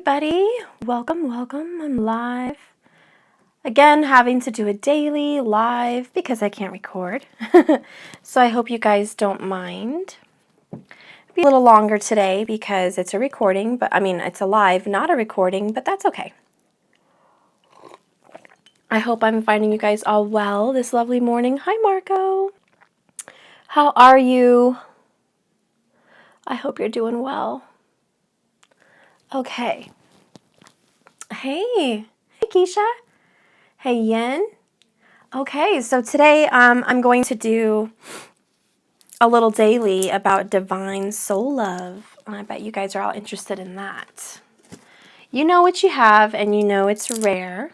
everybody. Welcome. I'm live. Again, having to do a daily live because I can't record. So I hope you guys don't mind. Be a little longer today because it's a recording, but it's a live, not a recording, but that's okay. I hope I'm finding you guys all well this lovely morning. Hi, Marco. How are you? I hope you're doing well. Okay. Hey Keisha. Hey, Yen. Okay, so today I'm going to do a little daily about divine soul love. I bet you guys are all interested in that. You know what you have, and you know it's rare.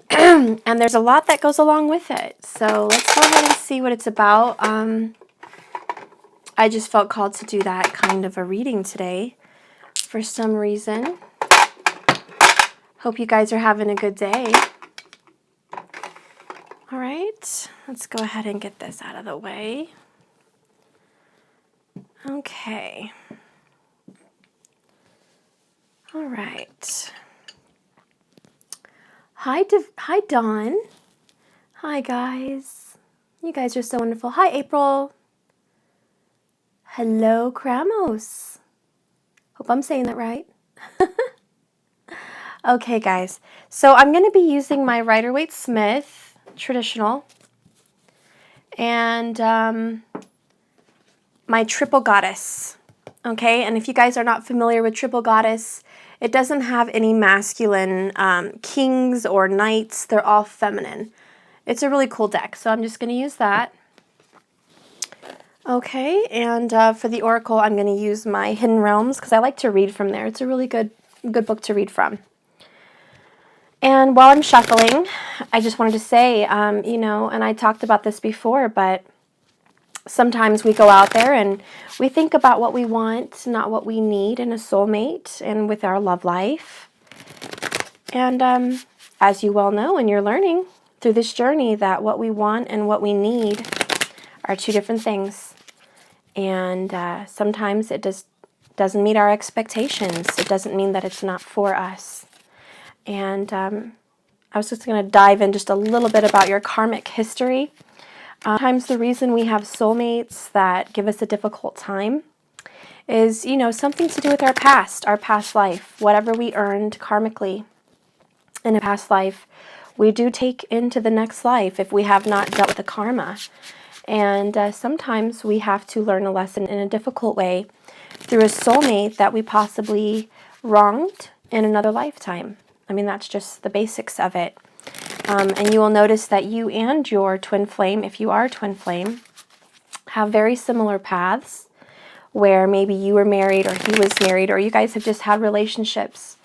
And there's a lot that goes along with it. So let's go ahead and see what it's about. I just felt called to do that kind of a reading today for some reason. Hope you guys are having a good day. All right, let's go ahead and get this out of the way. Okay. All right. Hi, Dawn. Hi, guys. You guys are so wonderful. Hi, April. Hello, Kramos. Hope I'm saying that right. Okay, guys. So I'm going to be using my Rider-Waite-Smith traditional and my triple goddess. Okay, and if you guys are not familiar with triple goddess, it doesn't have any masculine kings or knights. They're all feminine. It's a really cool deck, so I'm just going to use that. Okay, and for the oracle, I'm going to use my Hidden Realms because I like to read from there. It's a really good book to read from. And while I'm shuffling, I just wanted to say, and I talked about this before, but sometimes we go out there and we think about what we want, not what we need in a soulmate and with our love life. And as you well know, and you're learning through this journey, that what we want and what we need are two different things. And sometimes it just doesn't meet our expectations. It doesn't mean that it's not for us. And I was just going to dive in just a little bit about your karmic history. Sometimes the reason we have soulmates that give us a difficult time is, something to do with our past life, whatever we earned karmically in a past life, we do take into the next life if we have not dealt with the karma. And sometimes we have to learn a lesson in a difficult way through a soulmate that we possibly wronged in another lifetime. That's just the basics of it. And you will notice that you and your twin flame, if you are a twin flame, have very similar paths where maybe you were married or he was married, or you guys have just had relationships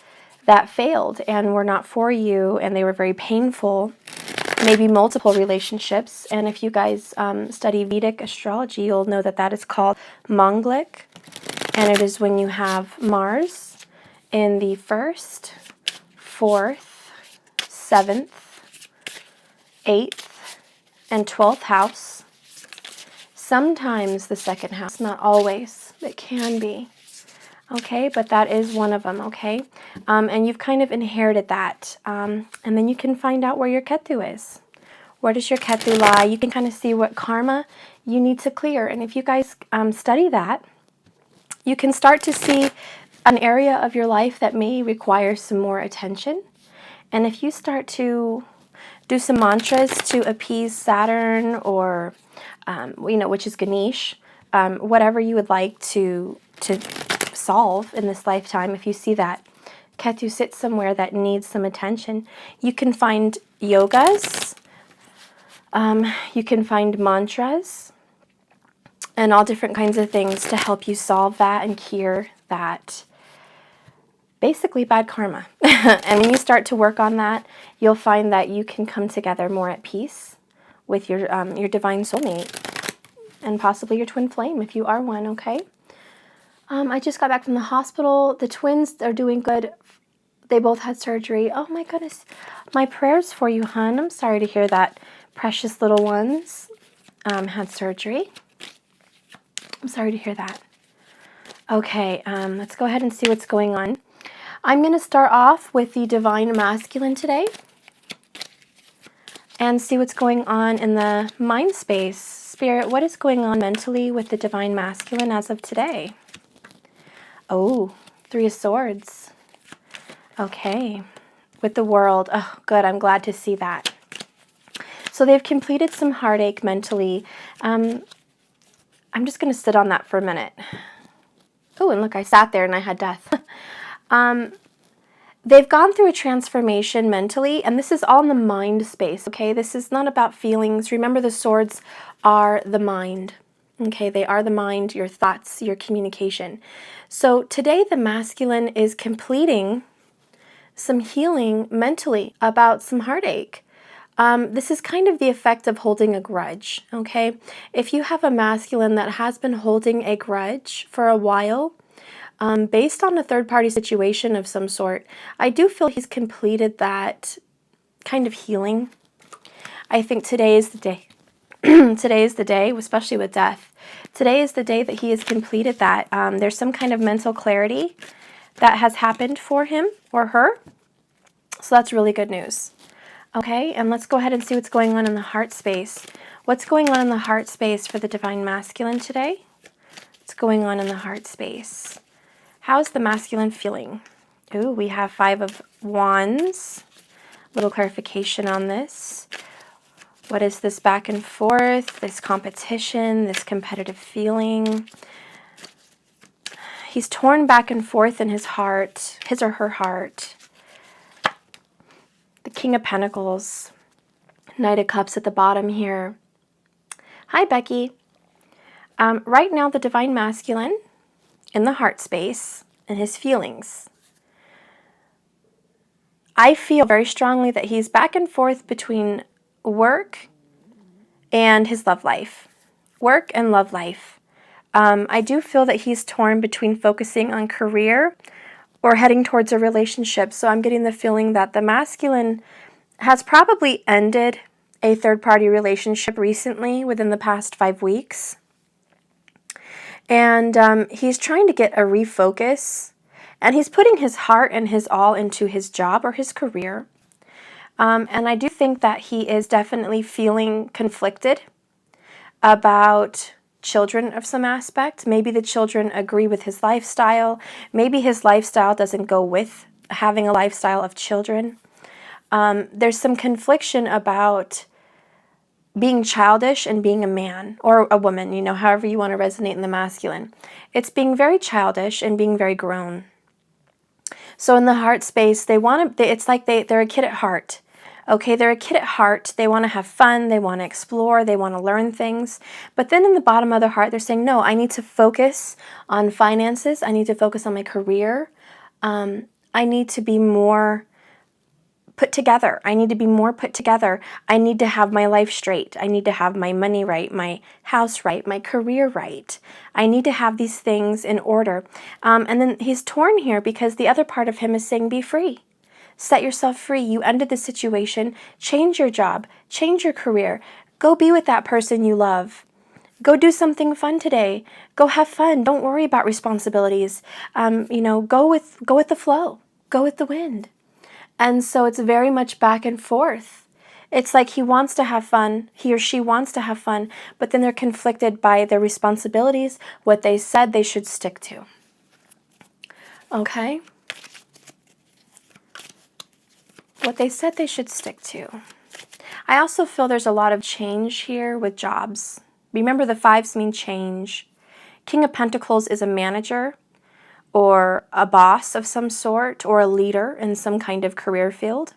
that failed and were not for you and they were very painful, maybe multiple relationships. And if you guys study Vedic astrology, you'll know that that is called Manglik, and it is when you have Mars in the 1st, 4th, 7th, 8th, and 12th house. Sometimes the 2nd house, not always. It can be. Okay, but that is one of them, okay? And you've kind of inherited that. And then you can find out where your Ketu is. Where does your Ketu lie? You can kind of see what karma you need to clear. And if you guys study that, you can start to see an area of your life that may require some more attention. And if you start to do some mantras to appease Saturn or, which is Ganesh, whatever you would like to solve in this lifetime, if you see that Ketu sits somewhere that needs some attention, you can find yogas, you can find mantras, and all different kinds of things to help you solve that and cure that basically bad karma. And when you start to work on that, you'll find that you can come together more at peace with your divine soulmate and possibly your twin flame if you are one, okay? I just got back from the hospital. The twins are doing good. They both had surgery. Oh my goodness. My prayers for you, hon. I'm sorry to hear that precious little ones had surgery. I'm sorry to hear that. Okay, let's go ahead and see what's going on. I'm going to start off with the Divine Masculine today and see what's going on in the mind space. Spirit, what is going on mentally with the Divine Masculine as of today? Oh, Three of Swords. Okay. With the World. Oh, good. I'm glad to see that. So they've completed some heartache mentally. I'm just going to sit on that for a minute. Oh, and look, I sat there and I had death. They've gone through a transformation mentally, and this is all in the mind space, okay? This is not about feelings. Remember, the swords are the mind, okay? They are the mind, your thoughts, your communication. So today, the masculine is completing some healing mentally about some heartache. This is kind of the effect of holding a grudge, okay? If you have a masculine that has been holding a grudge for a while, based on a third-party situation of some sort, I do feel he's completed that kind of healing. I think today is the day. Today is the day, especially with death. Today is the day that he has completed that. There's some kind of mental clarity that has happened for him or her. So that's really good news. Okay, and let's go ahead and see what's going on in the heart space. What's going on in the heart space for the Divine Masculine today? What's going on in the heart space? How's the masculine feeling? Ooh, we have Five of Wands. Little clarification on this. What is this back and forth, this competition, this competitive feeling? He's torn back and forth in his heart, his or her heart. The King of Pentacles, Knight of Cups at the bottom here. Hi, Becky. Right now, the Divine Masculine in the heart space and his feelings. I feel very strongly that he's back and forth between work and his love life. Work and love life. I do feel that he's torn between focusing on career or heading towards a relationship. So I'm getting the feeling that the masculine has probably ended a third-party relationship recently within the past 5 weeks. And he's trying to get a refocus, and he's putting his heart and his all into his job or his career. And I do think that he is definitely feeling conflicted about children of some aspect. Maybe the children agree with his lifestyle. Maybe his lifestyle doesn't go with having a lifestyle of children. There's some confliction about being childish and being a man or a woman, you know, however you want to resonate in the masculine. It's being very childish and being very grown. So in the heart space, it's like they're a kid at heart. Okay, they're a kid at heart. They want to have fun. They want to explore. They want to learn things. But then in the bottom of their heart, they're saying, no, I need to focus on finances. I need to focus on my career. I need to be more put together. I need to be more put together. I need to have my life straight. I need to have my money right, my house right, my career right. I need to have these things in order. And then he's torn here because the other part of him is saying, be free. Set yourself free. You ended the situation. Change your job. Change your career. Go be with that person you love. Go do something fun today. Go have fun. Don't worry about responsibilities. Go with the flow. Go with the wind. And so it's very much back and forth. It's like he wants to have fun, he or she wants to have fun, but then they're conflicted by their responsibilities, what they said they should stick to. Okay? What they said they should stick to. I also feel there's a lot of change here with jobs. Remember, the fives mean change. King of Pentacles is a manager, or a boss of some sort, or a leader in some kind of career field.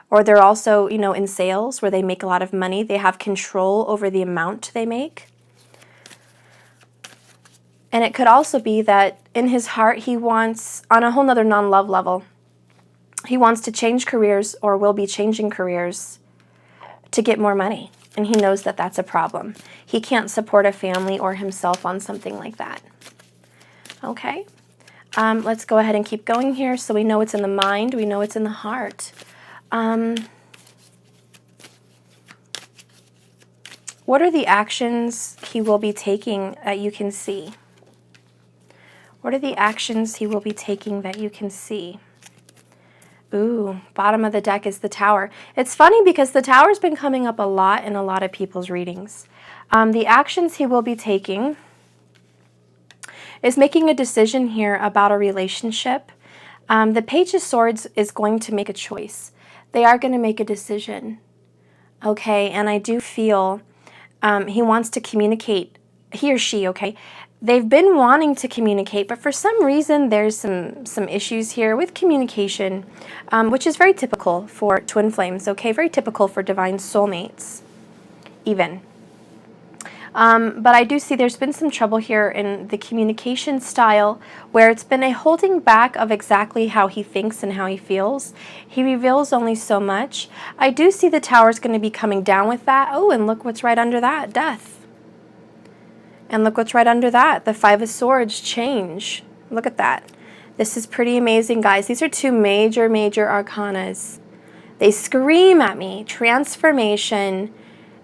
Or they're also, in sales where they make a lot of money. They have control over the amount they make. And it could also be that in his heart, he wants, on a whole nother non-love level, he wants to change careers or will be changing careers to get more money. And he knows that that's a problem. He can't support a family or himself on something like that. Okay? Let's go ahead and keep going here so we know it's in the mind, we know it's in the heart. What are the actions he will be taking that you can see? What are the actions he will be taking that you can see? Ooh, bottom of the deck is the Tower. It's funny because the Tower's been coming up a lot in a lot of people's readings. The actions he will be taking is making a decision here about a relationship. The Page of Swords is going to make a choice. They are going to make a decision. Okay, and I do feel he wants to communicate, he or she, okay? They've been wanting to communicate, but for some reason there's some issues here with communication, which is very typical for twin flames, okay? Very typical for divine soulmates, even. But I do see there's been some trouble here in the communication style where it's been a holding back of exactly how he thinks and how he feels. He reveals only so much. I do see the Tower's going to be coming down with that. Oh, and look what's right under that, Death. And look what's right under that, the Five of Swords, change. Look at that. This is pretty amazing, guys. These are two major, major arcanas. They scream at me, transformation.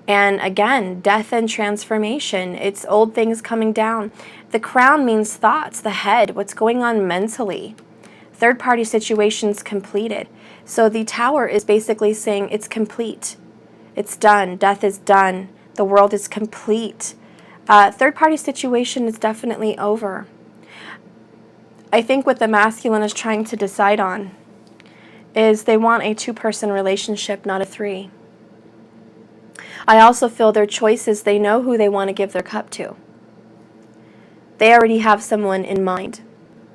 And again, death and transformation. It's old things coming down. The Crown means thoughts, the head, what's going on mentally. Third-party situations completed. So the Tower is basically saying it's complete. It's done. Death is done. The world is complete. Third-party situation is definitely over. I think what the masculine is trying to decide on is they want a two-person relationship, not a three. I also feel their choices, they know who they want to give their cup to. They already have someone in mind,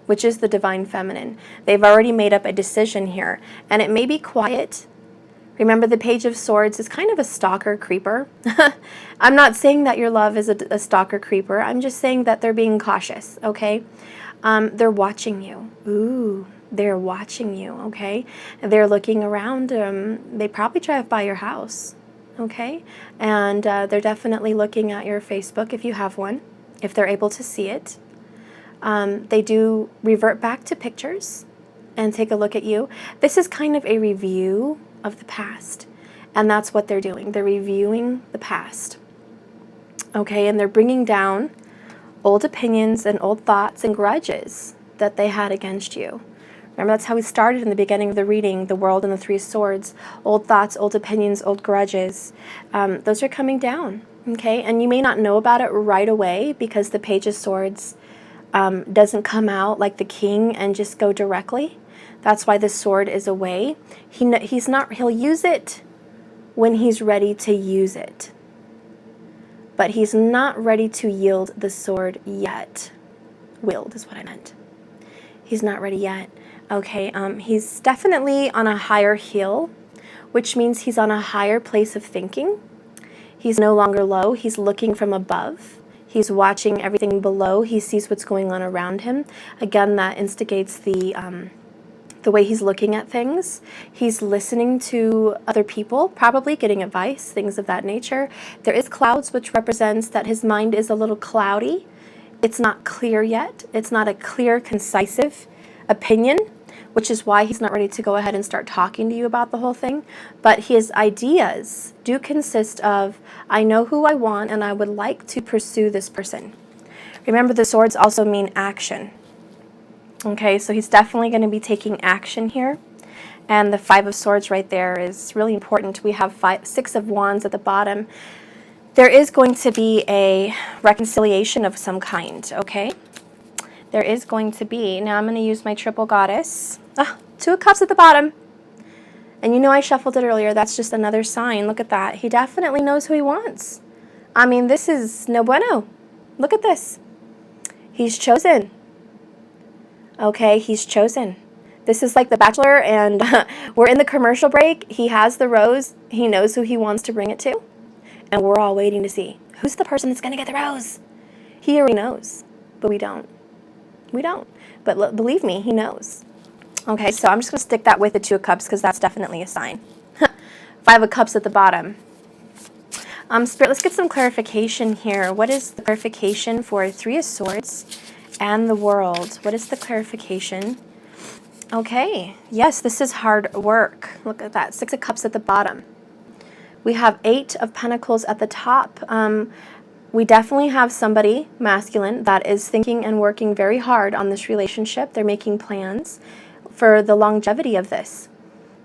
which is the divine feminine. They've already made up a decision here, and it may be quiet. Remember, the Page of Swords is kind of a stalker creeper. I'm not saying that your love is a stalker creeper. I'm just saying that they're being cautious, okay? They're watching you. Ooh, they're watching you, okay? They're looking around. They probably drive by your house. Okay, and they're definitely looking at your Facebook if you have one, if they're able to see it. They do revert back to pictures and take a look at you. This is kind of a review of the past, and that's what they're doing. They're reviewing the past. Okay, and they're bringing down old opinions and old thoughts and grudges that they had against you. Remember, that's how we started in the beginning of the reading, the world and the Three Swords. Old thoughts, old opinions, old grudges. Those are coming down, okay? And you may not know about it right away because the Page of Swords doesn't come out like the King and just go directly. That's why the sword is away. He'll use it when he's ready to use it. But he's not ready to yield the sword yet. Willed is what I meant. He's not ready yet. Okay, he's definitely on a higher hill, which means he's on a higher place of thinking. He's no longer low. He's looking from above. He's watching everything below. He sees what's going on around him. Again, that instigates the way he's looking at things. He's listening to other people, probably getting advice, things of that nature. There is clouds, which represents that his mind is a little cloudy. It's not clear yet. It's not a clear, concisive opinion, which is why he's not ready to go ahead and start talking to you about the whole thing. But his ideas do consist of, I know who I want and I would like to pursue this person. Remember, the swords also mean action. Okay, so he's definitely going to be taking action here. And the Five of Swords right there is really important. We have Six of Wands at the bottom. There is going to be a reconciliation of some kind, okay? There is going to be. Now I'm going to use my triple goddess. Two of Cups at the bottom. And you know I shuffled it earlier. That's just another sign. Look at that. He definitely knows who he wants. I mean, this is no bueno. Look at this. He's chosen. Okay, he's chosen. This is like The Bachelor, and we're in the commercial break. He has the rose. He knows who he wants to bring it to. And we're all waiting to see who's the person that's going to get the rose. He already knows, but we don't. We don't. But believe me, he knows. Okay, so I'm just going to stick that with the Two of Cups because that's definitely a sign. Five of Cups at the bottom. Spirit, let's get some clarification here. What is the clarification for Three of Swords and the World? What is the clarification? Okay, yes, this is hard work. Look at that. Six of Cups at the bottom. We have Eight of Pentacles at the top. We definitely have somebody, masculine, that is thinking and working very hard on this relationship. They're making plans for the longevity of this.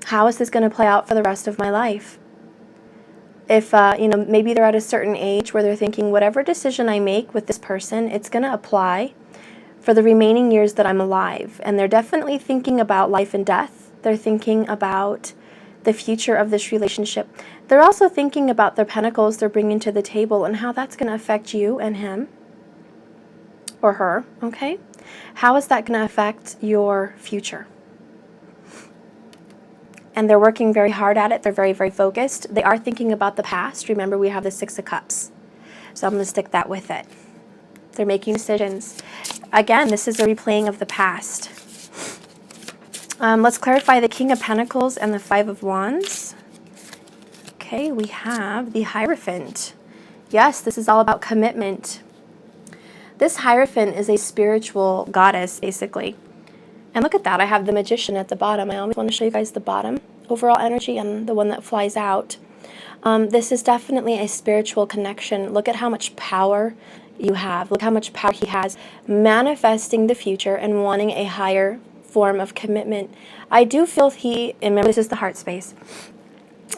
How is this going to play out for the rest of my life? If, maybe they're at a certain age where they're thinking, whatever decision I make with this person, it's going to apply for the remaining years that I'm alive. And they're definitely thinking about life and death. They're thinking about the future of this relationship. They're also thinking about the pentacles they're bringing to the table and how that's going to affect you and him or her, okay? How is that going to affect your future? And they're working very hard at it. They're very, very focused. They are thinking about the past. Remember, we have the Six of Cups. So I'm going to stick that with it. They're making decisions. Again, this is a replaying of the past. Let's clarify the King of Pentacles and the Five of Wands. Okay, we have the Hierophant. Yes, this is all about commitment. This Hierophant is a spiritual goddess, basically. And look at that, I have the Magician at the bottom. I always want to show you guys the bottom overall energy and the one that flies out. This is definitely a spiritual connection. Look at how much power you have. Look how much power he has manifesting the future and wanting a higher form of commitment. I do feel and remember this is the heart space.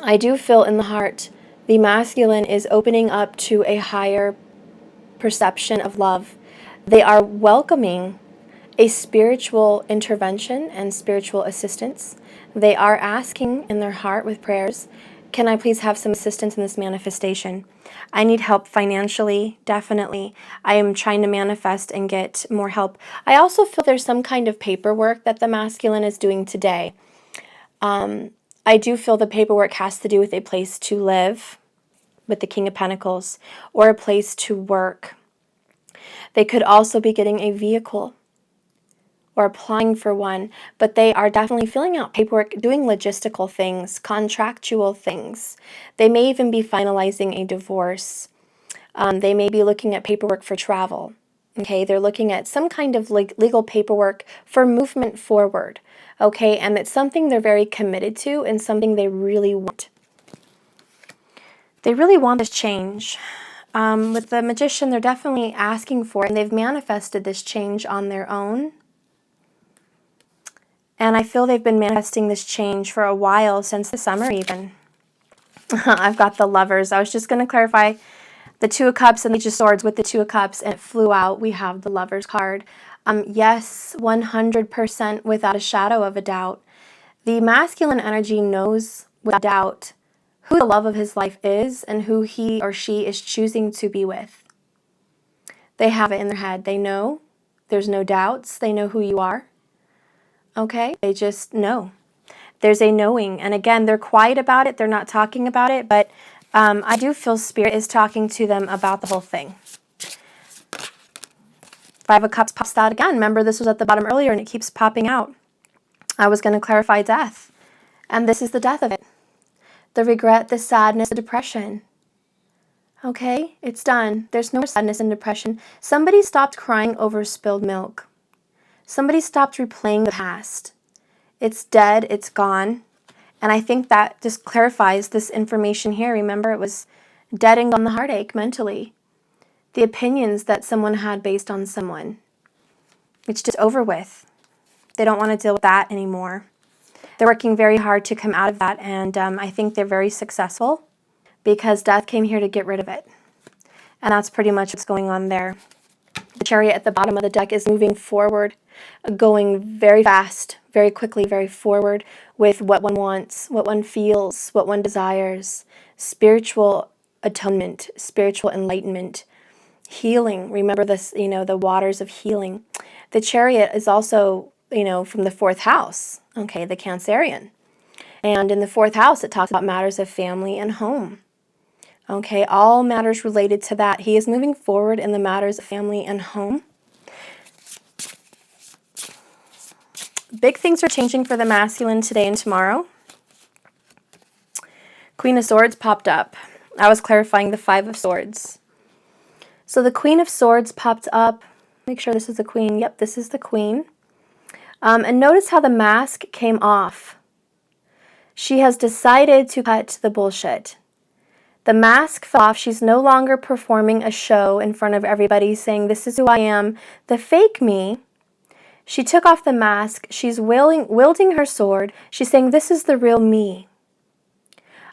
I do feel in the heart the masculine is opening up to a higher perception of love. They are welcoming a spiritual intervention and spiritual assistance. They are asking in their heart with prayers, can I please have some assistance in this manifestation? I need help financially, definitely. I am trying to manifest and get more help. I also feel there's some kind of paperwork that the masculine is doing today. I do feel the paperwork has to do with a place to live, with the King of Pentacles, or a place to work. They could also be getting a vehicle or applying for one, but they are definitely filling out paperwork, doing logistical things, contractual things. They may even be finalizing a divorce. They may be looking at paperwork for travel. Okay, they're looking at some kind of legal paperwork for movement forward. Okay, and it's something they're very committed to and something they really want. They really want this change. With the Magician, they're definitely asking for it, and they've manifested this change on their own. And I feel they've been manifesting this change for a while, since the summer even. I've got the Lovers. I was just going to clarify the Two of Cups and the Page of Swords with the Two of Cups, and it flew out. We have the Lovers card. Yes, 100% without a shadow of a doubt. The masculine energy knows without doubt who the love of his life is and who he or she is choosing to be with. They have it in their head. They know. There's no doubts. They know who you are. Okay? They just know. There's a knowing. And again, they're quiet about it. They're not talking about it. But I do feel Spirit is talking to them about the whole thing. Five of Cups pops out again. Remember, this was at the bottom earlier and it keeps popping out. I was going to clarify death. And this is the death of it. The regret, the sadness, the depression. Okay? It's done. There's no more sadness and depression. Somebody stopped crying over spilled milk. Somebody stopped replaying the past. It's dead. It's gone. And I think that just clarifies this information here. Remember, it was dead and gone, the heartache mentally. The opinions that someone had based on someone. It's just over with. They don't want to deal with that anymore. They're working very hard to come out of that, and I think they're very successful because death came here to get rid of it. And that's pretty much what's going on there. The Chariot at the bottom of the deck is moving forward, going very fast, very quickly, very forward with what one wants, what one feels, what one desires. Spiritual atonement, spiritual enlightenment, healing. Remember this, the waters of healing. The Chariot is also, from the fourth house, okay, the Cancerian. And in the fourth house, it talks about matters of family and home. Okay, all matters related to that. He is moving forward in the matters of family and home. Big things are changing for the masculine today and tomorrow. Queen of Swords popped up. I was clarifying the Five of Swords. So the Queen of Swords popped up. Make sure this is the Queen. Yep, this is the Queen. And notice how the mask came off. She has decided to cut the bullshit. The mask fell off. She's no longer performing a show in front of everybody saying, this is who I am, the fake me. She took off the mask. She's wielding her sword. She's saying, this is the real me.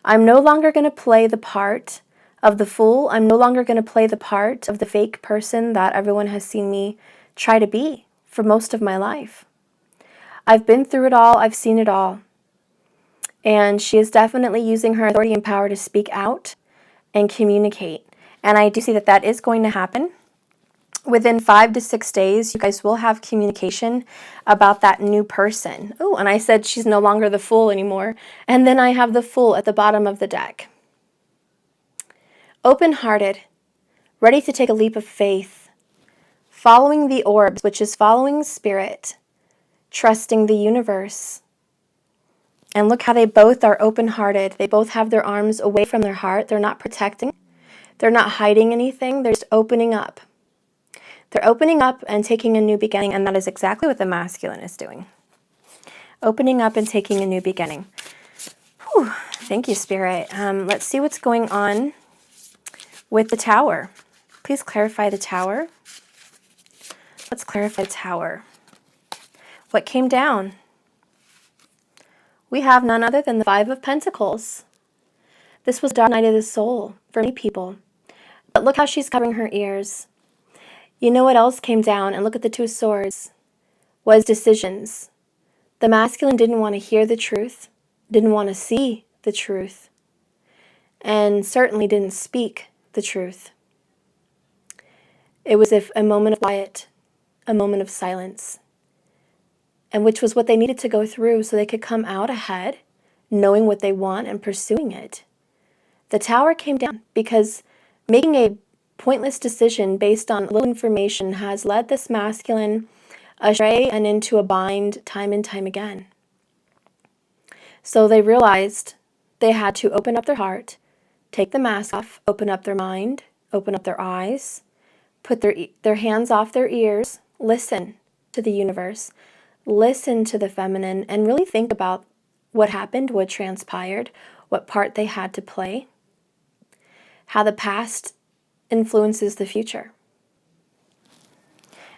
I'm no longer going to play the part of the fool. I'm no longer going to play the part of the fake person that everyone has seen me try to be for most of my life. I've been through it all. I've seen it all. And she is definitely using her authority and power to speak out and communicate. And I do see that that is going to happen. Within 5 to 6 days, you guys will have communication about that new person. Oh, and I said she's no longer the fool anymore. And then I have the fool at the bottom of the deck. Open-hearted, ready to take a leap of faith, following the orbs, which is following spirit, trusting the universe. And look how they both are open-hearted. They both have their arms away from their heart. They're not protecting. They're not hiding anything. They're just opening up. They're opening up and taking a new beginning, and that is exactly what the masculine is doing. Opening up and taking a new beginning. Whew. Thank you, Spirit. Let's see what's going on with the Tower. Please clarify the Tower. Let's clarify the Tower. What came down? We have none other than the Five of Pentacles. This was the dark night of the soul for many people. But look how she's covering her ears. You know what else came down? And look at the Two of Swords. Was decisions. The masculine didn't want to hear the truth, didn't want to see the truth, and certainly didn't speak the truth. It was a moment of quiet, a moment of silence, and which was what they needed to go through so they could come out ahead, knowing what they want and pursuing it. The Tower came down because making a pointless decision based on little information has led this masculine astray and into a bind time and time again. So they realized they had to open up their heart, take the mask off, open up their mind, open up their eyes, put their hands off their ears, listen to the universe, listen to the feminine, and really think about what happened, what transpired, what part they had to play, how the past influences the future.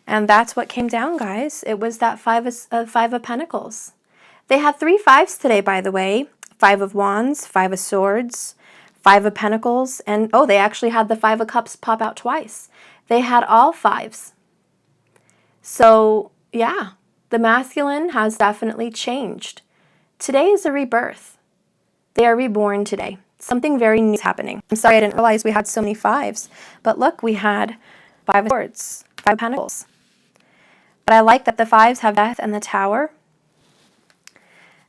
And that's what came down, guys. It was that Five of Pentacles. They had 3 5s today, by the way. 5 of Wands, 5 of Swords, 5 of Pentacles, and oh, they actually had the 5 of Cups pop out twice. They had all 5s. So, yeah, the masculine has definitely changed. Today is a rebirth. They are reborn today. Something very new is happening. I'm sorry I didn't realize we had so many 5s. But look, we had 5 of Swords, 5 of Pentacles. But I like that the 5s have Death and the Tower.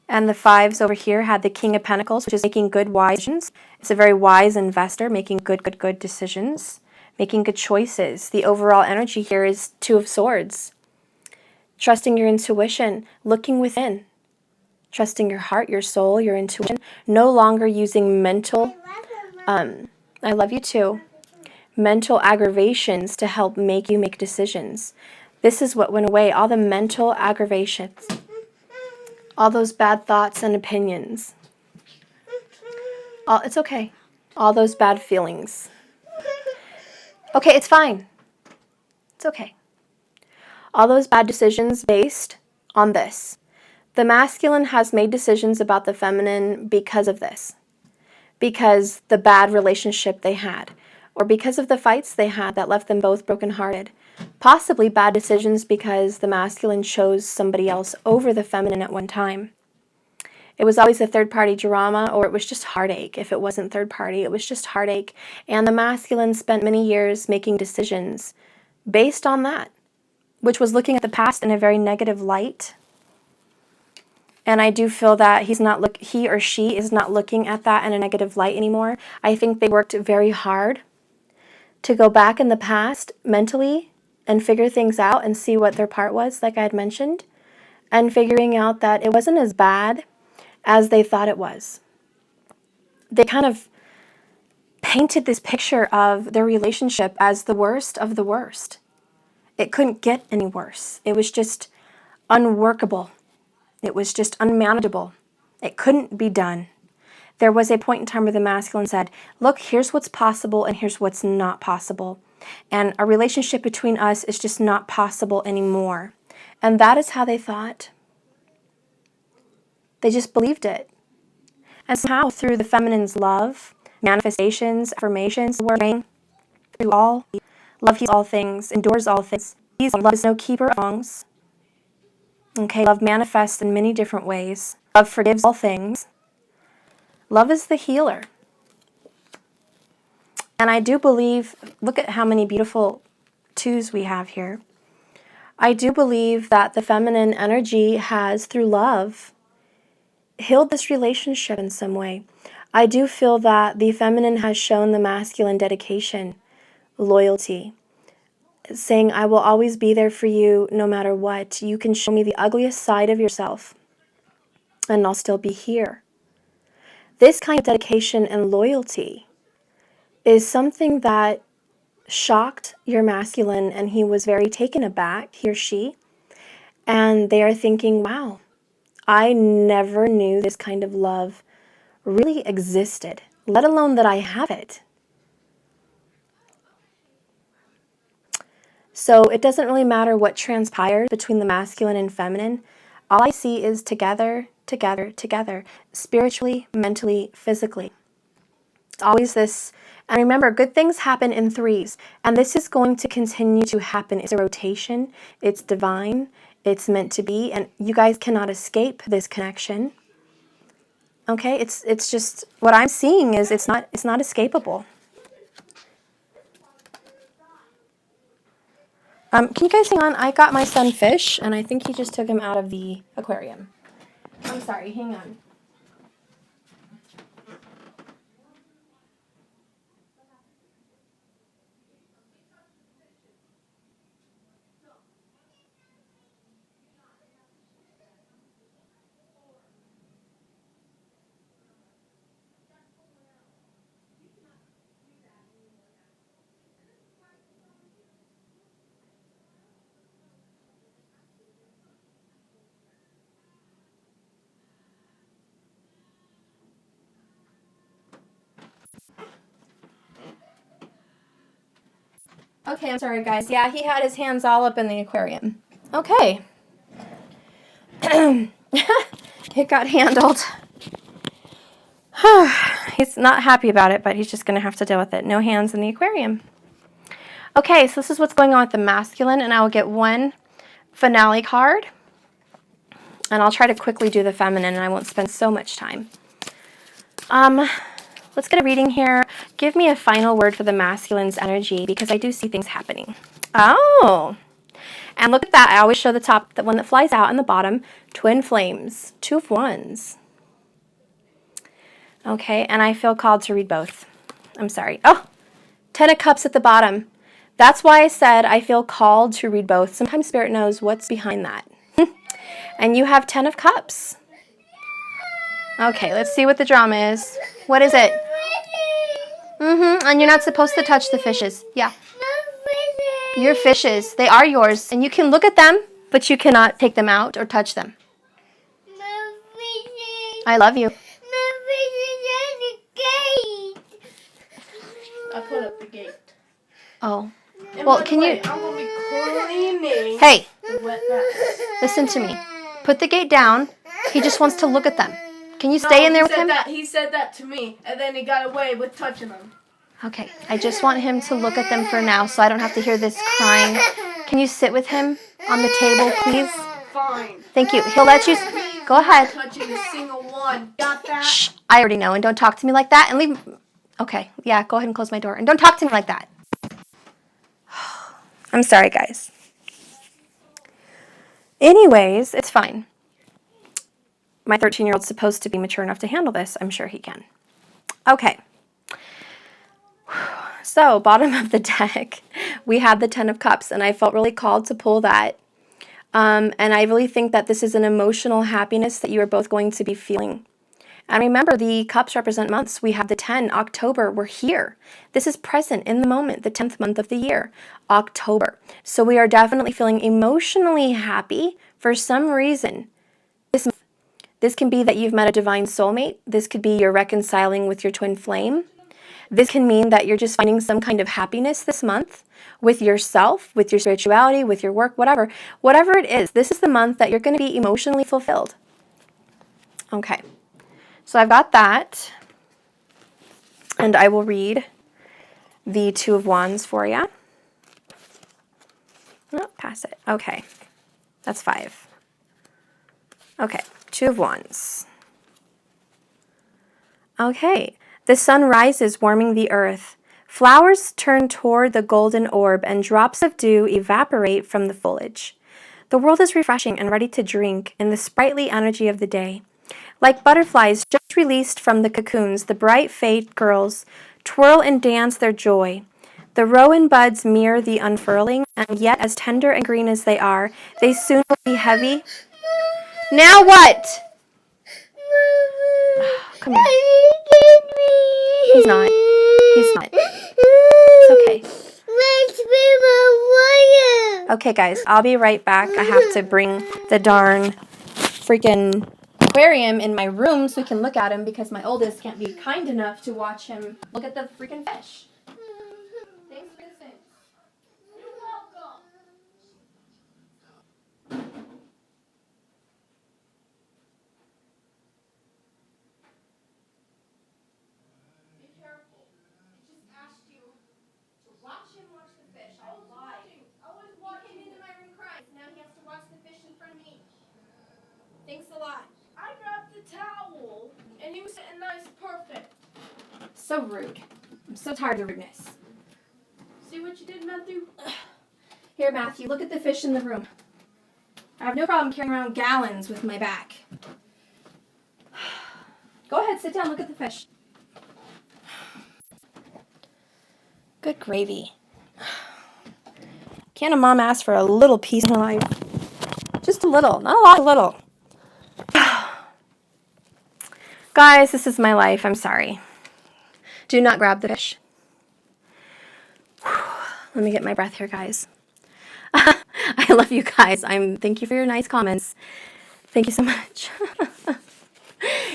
And the 5s over here had the King of Pentacles, which is making good, wise decisions. It's a very wise investor, making good decisions, making good choices. The overall energy here is 2 of Swords. Trusting your intuition, looking within. Trusting your heart, your soul, your intuition. No longer using mental, I love you too, mental aggravations to help make you make decisions. This is what went away, all the mental aggravations. All those bad thoughts and opinions. It's okay. All those bad feelings. Okay, it's fine. It's okay. All those bad decisions based on this. The masculine has made decisions about the feminine because of this. Because the bad relationship they had. Or because of the fights they had that left them both brokenhearted. Possibly bad decisions because the masculine chose somebody else over the feminine at one time. It was always a third-party drama, or it was just heartache. If it wasn't third-party, it was just heartache. And the masculine spent many years making decisions based on that, which was looking at the past in a very negative light. And I do feel that he or she is not looking at that in a negative light anymore. I think they worked very hard to go back in the past mentally and figure things out and see what their part was, like I had mentioned, and figuring out that it wasn't as bad as they thought it was. They kind of painted this picture of their relationship as the worst of the worst. It couldn't get any worse. It was just unworkable. It was just unmanageable. It couldn't be done. There was a point in time where the masculine said, look, here's what's possible and here's what's not possible. And a relationship between us is just not possible anymore. And that is how they thought. They just believed it. And somehow through the feminine's love, manifestations, affirmations, working through all, love heals all things, endures all things. Love is no keeper of wrongs. Okay, love manifests in many different ways. Love forgives all things. Love is the healer. And I do believe, look at how many beautiful twos we have here. I do believe that the feminine energy has, through love, healed this relationship in some way. I do feel that the feminine has shown the masculine dedication, loyalty, saying, I will always be there for you no matter what. You can show me the ugliest side of yourself, and I'll still be here. This kind of dedication and loyalty is something that shocked your masculine, and he was very taken aback, he or she, and they are thinking, wow, I never knew this kind of love really existed, let alone that I have it. So it doesn't really matter what transpires between the masculine and feminine. All I see is together, together, together, spiritually, mentally, physically. It's always this. And remember, good things happen in threes. And this is going to continue to happen. It's a rotation. It's divine. It's meant to be. And you guys cannot escape this connection. Okay? It's just, what I'm seeing is it's not escapable. Can you guys hang on? I got my son fish, and I think he just took him out of the aquarium. I'm sorry, hang on. Okay, I'm sorry, guys. Yeah, he had his hands all up in the aquarium. Okay. It got handled. He's not happy about it, but he's just going to have to deal with it. No hands in the aquarium. Okay, so this is what's going on with the masculine, and I will get one finale card. And I'll try to quickly do the feminine, and I won't spend so much time. Let's get a reading here. Give me a final word for the masculine's energy, because I do see things happening. Oh, and look at that. I always show the top, the one that flies out, and the bottom, twin flames, 2 of wands. Okay, and I feel called to read both. I'm sorry. Oh, 10 of cups at the bottom. That's why I said I feel called to read both. Sometimes Spirit knows what's behind that. And you have 10 of cups. Okay, let's see what the drama is. What is it? And you're not supposed to touch the fishes. Yeah. Your fishes. They are yours. And you can look at them, but you cannot take them out or touch them. I love you. I put up the gate. Oh. Well, can you... I'm going to be cleaning. Hey. The wet grass. Listen to me. Put the gate down. He just wants to look at them. Can you stay in there with him? He said that to me, and then he got away with touching them. Okay. I just want him to look at them for now, so I don't have to hear this crying. Can you sit with him on the table, please? Fine. Thank you. He'll let you... Go ahead. Touching a single one. Got that? Shh. I already know. And don't talk to me like that. And leave... Okay. Yeah, go ahead and close my door. And don't talk to me like that. I'm sorry, guys. Anyways, it's fine. My 13-year-old's supposed to be mature enough to handle this. I'm sure he can. Okay. So, bottom of the deck, we had the 10 of Cups, and I felt really called to pull that. And I really think that this is an emotional happiness that you are both going to be feeling. And remember, the cups represent months. We have the 10, October, we're here. This is present in the moment, the 10th month of the year, October. So we are definitely feeling emotionally happy for some reason. This can be that you've met a divine soulmate. This could be you're reconciling with your twin flame. This can mean that you're just finding some kind of happiness this month with yourself, with your spirituality, with your work, whatever. Whatever it is, this is the month that you're going to be emotionally fulfilled. Okay, so I've got that. And I will read the Two of Wands for you. Oh, pass it. Okay, that's 5. Okay, Two of Wands. Okay, the sun rises, warming the earth. Flowers turn toward the golden orb, and drops of dew evaporate from the foliage. The world is refreshing and ready to drink in the sprightly energy of the day. Like butterflies just released from the cocoons, the bright fayed girls twirl and dance their joy. The rowan buds mirror the unfurling, and yet as tender and green as they are, they soon will be heavy. Now what? Come here. He's not. He's not. It's okay. Okay, guys, I'll be right back. I have to bring the darn freaking aquarium in my room so we can look at him because my oldest can't be kind enough to watch him look at the freaking fish. Thanks for listening. You're welcome. Be careful. I just asked you to watch him watch the fish. I lied. I was walking into my room crying. Now he has to watch the fish in front of me. Thanks a lot. I grabbed the towel, and he was sitting nice, perfect. So rude. I'm so tired of rudeness. See what you did, Matthew? Here, Matthew, look at the fish in the room. I have no problem carrying around gallons with my back. Go ahead, sit down, look at the fish. Good gravy. Can't a mom ask for a little peace in her life? Just a little, not a lot, a little. Guys, this is my life. I'm sorry. Do not grab the fish. Let me get my breath here, guys. I love you guys. Thank you for your nice comments. Thank you so much.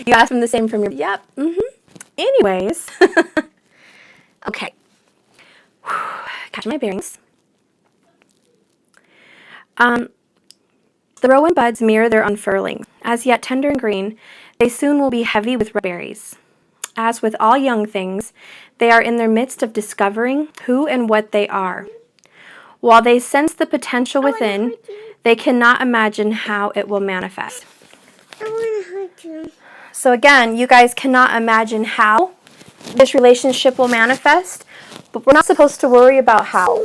You asked them the same from your... Yep. Anyways. Okay. Catch my bearings. The rowan buds mirror their unfurling. As yet tender and green, they soon will be heavy with red berries. As with all young things, they are in their midst of discovering who and what they are. While they sense the potential within, they cannot imagine how it will manifest. I want to hurt you. So again, you guys cannot imagine how this relationship will manifest, but we're not supposed to worry about how.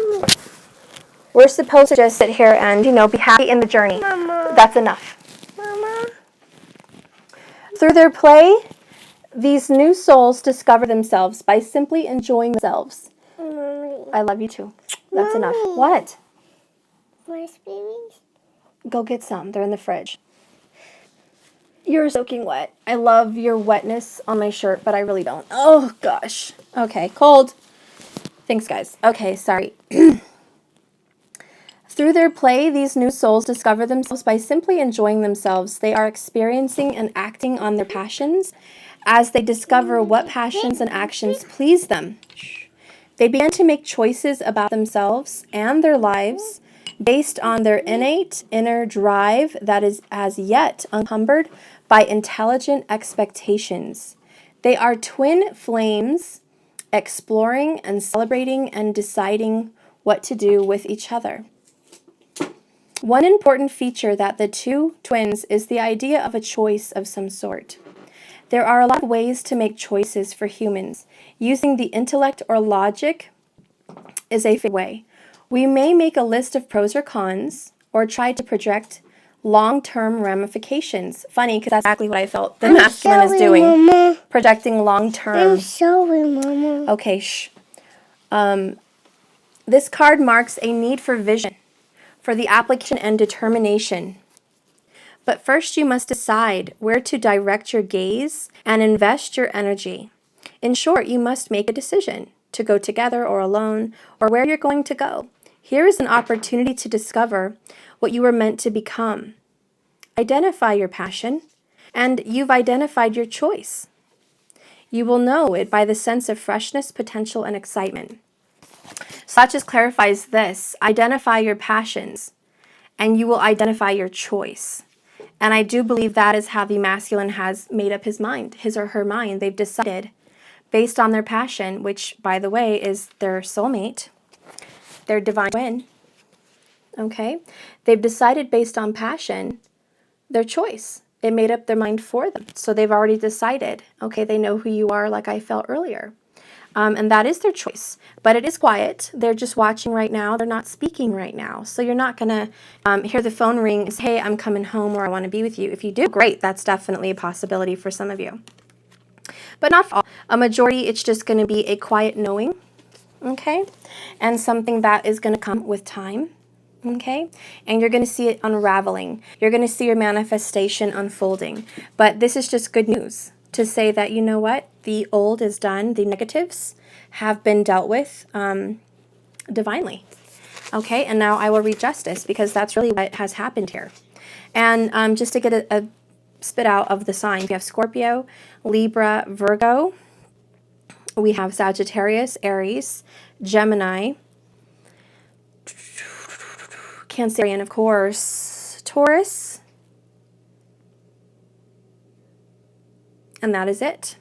We're supposed to just sit here and, be happy in the journey. Mama. That's enough. Mama. Through their play, these new souls discover themselves by simply enjoying themselves. Mommy. I love you too. That's enough. Mommy. What? Where's babies? Go get some. They're in the fridge. You're soaking wet. I love your wetness on my shirt, but I really don't. Oh, gosh. Okay, cold. Thanks, guys. Okay, sorry. Through their play, these new souls discover themselves by simply enjoying themselves. They are experiencing and acting on their passions as they discover what passions and actions please them. They begin to make choices about themselves and their lives based on their innate inner drive that is as yet unencumbered by intelligent expectations. They are twin flames exploring and celebrating and deciding what to do with each other. One important feature that the two twins is the idea of a choice of some sort. There are a lot of ways to make choices for humans. Using the intellect or logic is a way. We may make a list of pros or cons or try to project long-term ramifications. Funny, because that's exactly what I felt the masculine is doing. Mama. Projecting long-term. I'm sorry, Mama. Okay, shh. This card marks a need for vision, for the application and determination. But first you must decide where to direct your gaze and invest your energy. In short, you must make a decision to go together or alone, or where you're going to go. Here is an opportunity to discover what you were meant to become. Identify your passion. And you've identified your choice. You will know it by the sense of freshness, potential, and excitement. So that just clarifies this. Identify your passions, and you will identify your choice. And I do believe that is how the masculine has made up his mind, his or her mind. They've decided based on their passion, which, by the way, is their soulmate, their divine twin. Okay? They've decided based on passion, their choice. It made up their mind for them. So they've already decided. Okay, they know who you are, like I felt earlier. And that is their choice. But it is quiet. They're just watching right now. They're not speaking right now. So you're not going to hear the phone ring and say, hey, I'm coming home, or I want to be with you. If you do, great. That's definitely a possibility for some of you. But not for all. A majority, it's just going to be a quiet knowing. Okay? And something that is going to come with time. Okay? And you're going to see it unraveling. You're going to see your manifestation unfolding. But this is just good news to say that, you know what? The old is done. The negatives have been dealt with divinely. Okay? And now I will read justice, because that's really what has happened here. And just to get a spit out of the signs, we have Scorpio, Libra, Virgo. We have Sagittarius, Aries, Gemini, Cancerian, of course, Taurus, and that is it.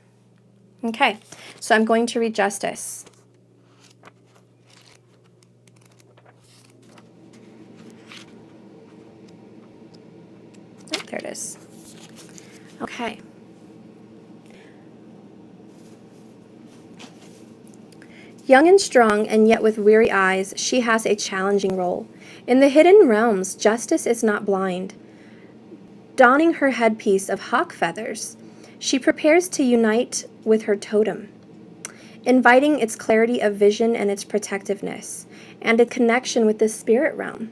Okay, so I'm going to read justice. Oh, there it is. Okay. Young and strong, and yet with weary eyes, she has a challenging role. In the hidden realms, justice is not blind. Donning her headpiece of hawk feathers, she prepares to unite with her totem, inviting its clarity of vision and its protectiveness, and a connection with the spirit realm.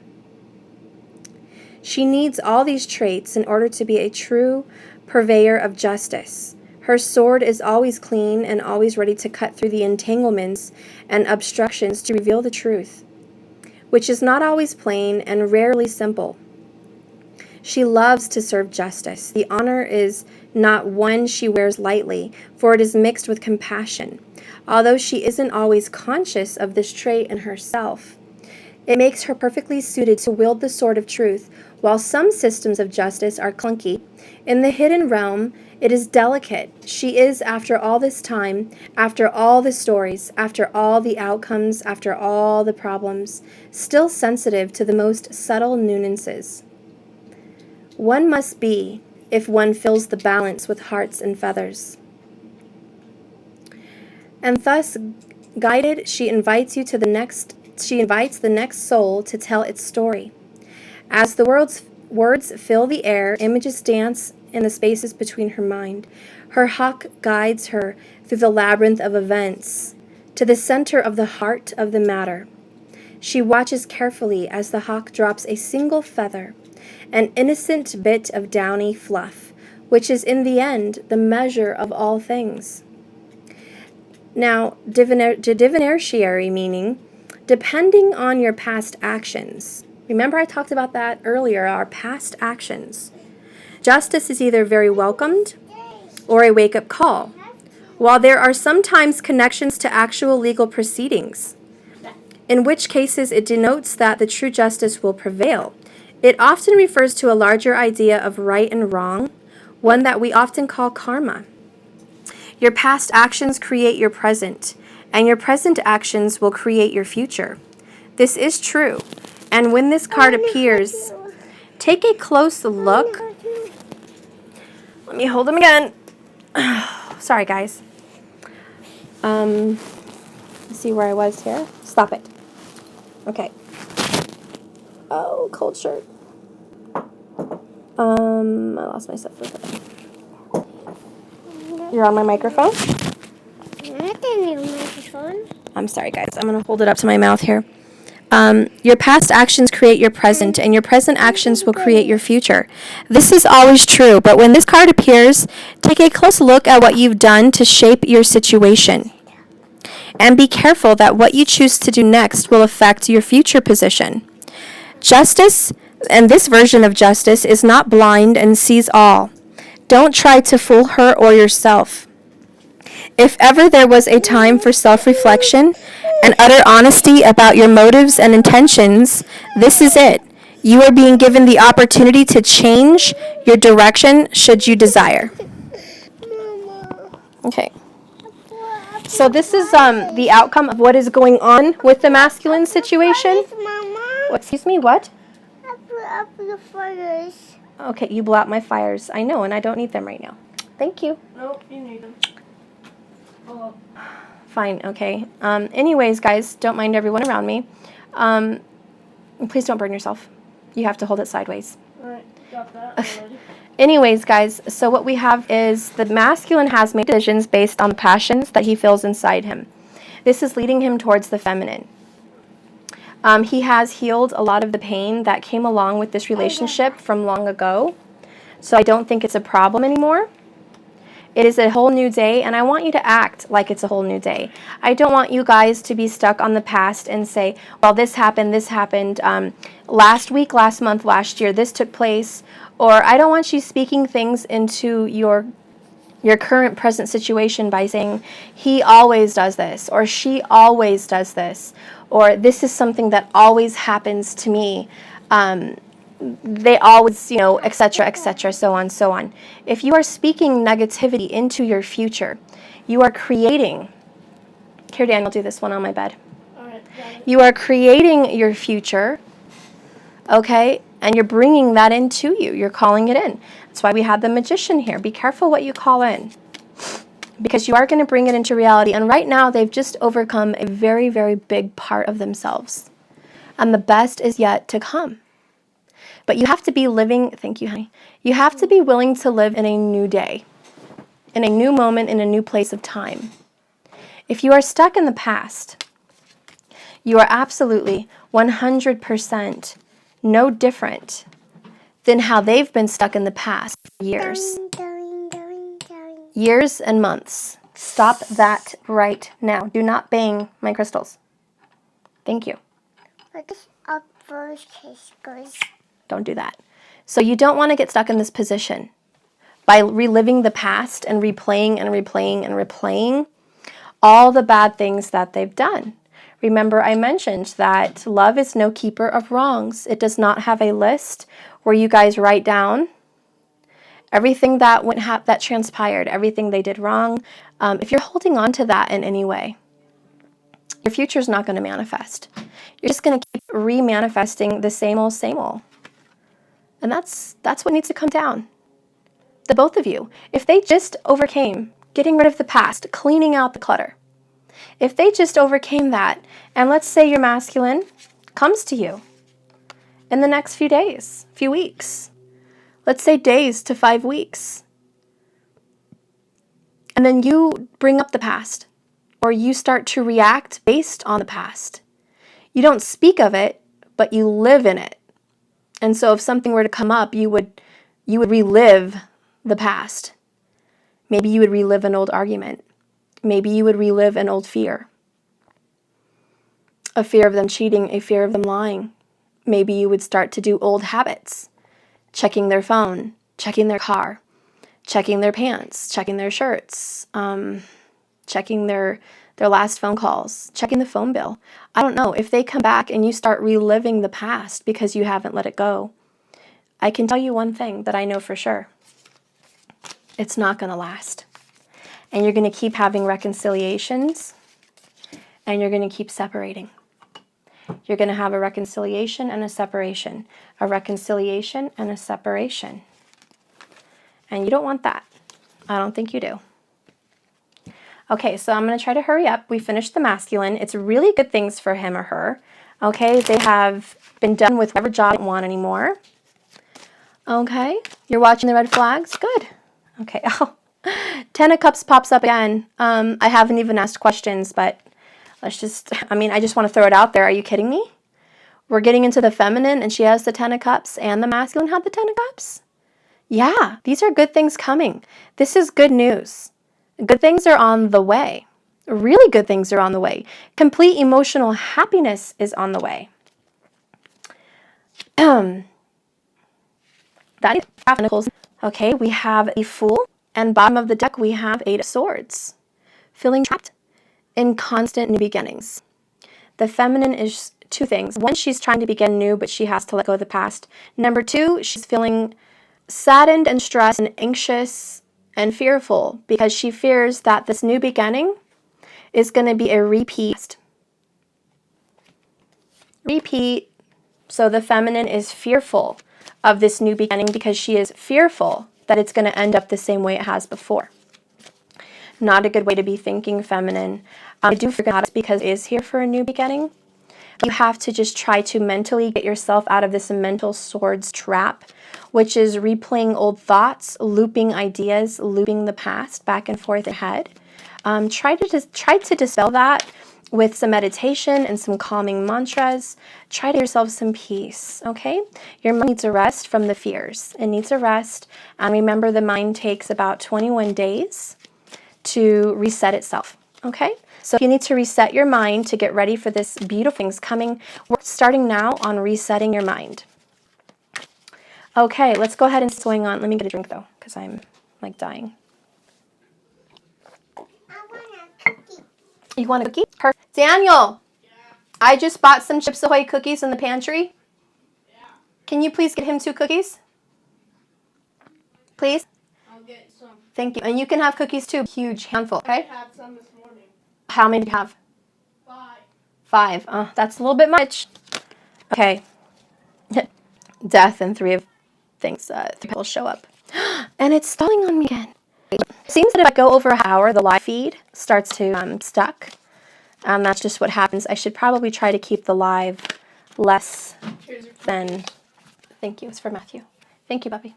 She needs all these traits in order to be a true purveyor of justice. Her sword is always clean and always ready to cut through the entanglements and obstructions to reveal the truth, which is not always plain and rarely simple. She loves to serve justice. The honor is not one she wears lightly, for it is mixed with compassion. Although she isn't always conscious of this trait in herself, it makes her perfectly suited to wield the sword of truth. While some systems of justice are clunky, in the hidden realm, it is delicate. She is, after all this time, after all the stories, after all the outcomes, after all the problems, still sensitive to the most subtle nuances. One must be, if one fills the balance with hearts and feathers. And thus, guided, she invites the next soul to tell its story. As the words fill the air, images dance in the spaces between her mind. Her hawk guides her through the labyrinth of events to the center of the heart of the matter. She watches carefully as the hawk drops a single feather, an innocent bit of downy fluff, which is in the end the measure of all things. Now, divinatory meaning, depending on your past actions. Remember I talked about that earlier, our past actions. Justice is either very welcomed or a wake-up call, while there are sometimes connections to actual legal proceedings, in which cases it denotes that the true justice will prevail. It often refers to a larger idea of right and wrong, one that we often call karma. Your past actions create your present, and your present actions will create your future. This is true, and when this card appears, take a close look. Let me hold them again. Sorry, guys. Let's see where I was here. Stop it. Okay. Oh, cold shirt. I lost my stuff for a second. You're on my microphone? Not in your microphone. I'm sorry, guys. I'm going to hold it up to my mouth here. Your past actions create your present, and your present actions will create your future. This is always true, but when this card appears, take a close look at what you've done to shape your situation. And be careful that what you choose to do next will affect your future position. Justice, and this version of justice, is not blind and sees all. Don't try to fool her or yourself. If ever there was a time for self-reflection and utter honesty about your motives and intentions, this is it. You are being given the opportunity to change your direction should you desire. Mama. Okay. So this is the outcome of what is going on with the masculine situation. Mama. Excuse me, what? I put up the fires. Okay, you blow out my fires. I know, and I don't need them right now. Thank you. Nope, you need them. Oh. Fine, okay. Anyways, guys, don't mind everyone around me. Please don't burn yourself. You have to hold it sideways. Alright, got that already. Anyways, guys, so what we have is the masculine has made decisions based on the passions that he feels inside him. This is leading him towards the feminine. He has healed a lot of the pain that came along with this relationship from long ago. So I don't think it's a problem anymore. It is a whole new day, and I want you to act like it's a whole new day. I don't want you guys to be stuck on the past and say, well, this happened, last week, last month, last year, this took place. Or I don't want you speaking things into your current present situation by saying, he always does this, or she always does this, or this is something that always happens to me. They always, etc., so on, so on. If you are speaking negativity into your future, you are creating, here, Daniel, do this one on my bed. Alright, got it. You are creating your future, okay, and you're bringing that into you. You're calling it in. That's why we have the magician here. Be careful what you call in, because you are going to bring it into reality. And right now, they've just overcome a very, very big part of themselves. And the best is yet to come. But you have to be living, thank you, honey. You have to be willing to live in a new day, in a new moment, in a new place of time. If you are stuck in the past, you are absolutely 100% no different than how they've been stuck in the past for years. Years and months. Stop that right now. Do not bang my crystals. Thank you. Don't do that. So you don't want to get stuck in this position by reliving the past and replaying and replaying and replaying all the bad things that they've done. Remember, I mentioned that love is no keeper of wrongs. It does not have a list where you guys write down everything that that transpired, everything they did wrong. If you're holding on to that in any way, your future is not going to manifest. You're just going to keep re-manifesting the same old, same old. And that's what needs to come down. The both of you. If they just overcame getting rid of the past, cleaning out the clutter, if they just overcame that, and let's say your masculine comes to you in the next few days, few weeks, let's say days to 5 weeks, and then you bring up the past, or you start to react based on the past. You don't speak of it, but you live in it. And so if something were to come up, you would relive the past. Maybe you would relive an old argument. Maybe you would relive an old fear. A fear of them cheating, a fear of them lying. Maybe you would start to do old habits. Checking their phone, checking their car, checking their pants, checking their shirts, checking their last phone calls, checking the phone bill. I don't know. If they come back and you start reliving the past because you haven't let it go, I can tell you one thing that I know for sure. It's not going to last. And you're going to keep having reconciliations, and you're going to keep separating. You're going to have a reconciliation and a separation. A reconciliation and a separation. And you don't want that. I don't think you do. Okay, so I'm going to try to hurry up. We finished the masculine. It's really good things for him or her. Okay, they have been done with whatever job they don't want anymore. Okay, you're watching the red flags? Good. Okay, oh, 10 of Cups pops up again. I haven't even asked questions, but I just want to throw it out there. Are you kidding me? We're getting into the feminine, and she has the 10 of Cups, and the masculine had the 10 of Cups? Yeah, these are good things coming. This is good news. Good things are on the way. Really good things are on the way. Complete emotional happiness is on the way. That is Pentacles. Okay, we have the Fool, and bottom of the deck we have Eight of Swords. Feeling trapped in constant new beginnings. The Feminine is two things. One, she's trying to begin new, but she has to let go of the past. Number two, she's feeling saddened and stressed and anxious and fearful because she fears that this new beginning is going to be a repeat. So the Feminine is fearful of this new beginning because she is fearful that it's going to end up the same way it has before. Not a good way to be thinking, Feminine. I do forget this because it is here for a new beginning. You have to just try to mentally get yourself out of this mental swords trap, which is replaying old thoughts, looping ideas, looping the past back and forth ahead. Try to dispel that with some meditation and some calming mantras. Try to give yourself some peace, okay? Your mind needs a rest from the fears. It needs a rest. And remember, the mind takes about 21 days to reset itself, okay? So if you need to reset your mind to get ready for this beautiful things coming, we're starting now on resetting your mind. Okay, let's go ahead and see what's going on. Let me get a drink though, because I'm like dying. I want a cookie. You want a cookie? Perfect. Daniel, yeah. I just bought some Chips Ahoy cookies in the pantry. Yeah. Can you please get him 2 cookies? Please? I'll get some. Thank you. And you can have cookies too. Huge handful, okay? I had some this morning. How many do you have? 5. 5. Oh, that's a little bit much. Okay. Death and 3 of things. 3 people show up. And it's stalling on me again. It seems that if I go over an hour, the live feed starts to stuck. That's just what happens. I should probably try to keep the live less than... Thank you. It's for Matthew. Thank you, puppy.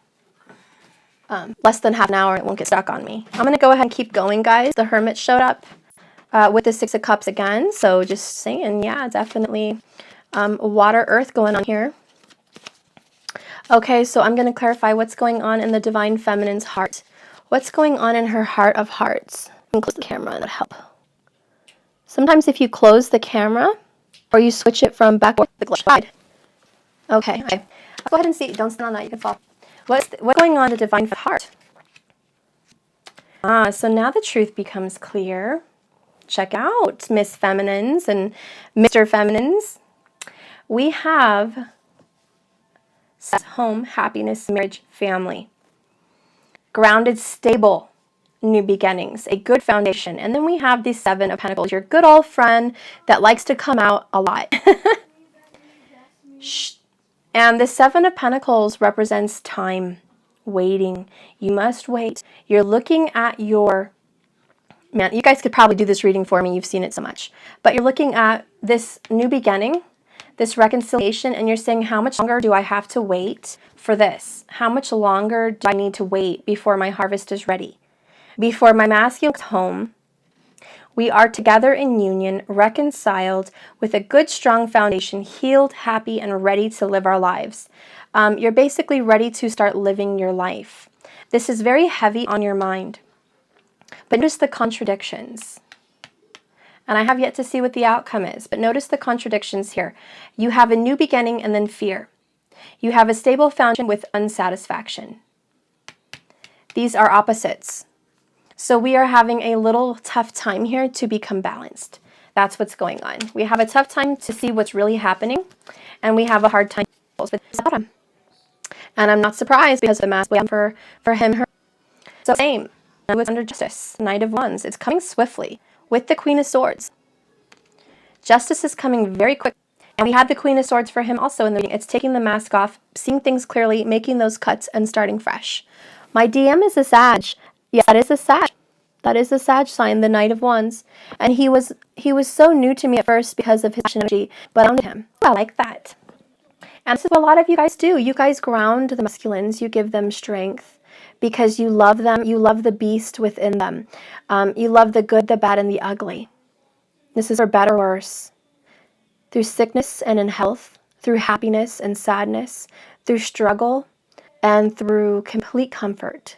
Less than half an hour, it won't get stuck on me. I'm going to go ahead and keep going, guys. The Hermit showed up with the 6 of Cups again. So just saying, yeah, definitely water, earth going on here. Okay, so I'm going to clarify what's going on in the Divine Feminine's heart. What's going on in her heart of hearts? And close the camera, and that'll help. Sometimes if you close the camera or you switch it from back or the side. Okay. Go ahead and see. Don't stand on that. You can fall. What's going on in the Divine heart? So now the truth becomes clear. Check out Miss Feminines and Mr. Feminines. We have home, happiness, marriage, family. Grounded, stable, new beginnings, a good foundation. And then we have the 7 of Pentacles, your good old friend that likes to come out a lot. And the 7 of Pentacles represents time, waiting. You must wait. You're looking at your... Man, you guys could probably do this reading for me. You've seen it so much. But you're looking at this new beginning, this reconciliation, and you're saying, how much longer do I have to wait for this? How much longer do I need to wait before my harvest is ready? Before my masculine comes home, we are together in union, reconciled with a good, strong foundation, healed, happy, and ready to live our lives. You're basically ready to start living your life. This is very heavy on your mind. But notice the contradictions. And I have yet to see what the outcome is, but notice the contradictions here. You have a new beginning and then fear. You have a stable foundation with unsatisfaction. These are opposites. So we are having a little tough time here to become balanced. That's what's going on. We have a tough time to see what's really happening, and we have a hard time with the bottom. And I'm not surprised because the mask for him, her. So same. It was under justice, Knight of Wands. It's coming swiftly with the Queen of Swords. Justice is coming very quick. And we had the Queen of Swords for him also in the reading. It's taking the mask off, seeing things clearly, making those cuts, and starting fresh. My DM is a Sag. Yes, that is a Sag. That is a Sag sign, the Knight of Wands. And he was so new to me at first because of his energy, but I found him. I like that. And this is what a lot of you guys do. You guys ground the masculines. You give them strength. Because you love them, you love the beast within them. You love the good, the bad, and the ugly. This is for better or worse. Through sickness and in health, through happiness and sadness, through struggle, and through complete comfort.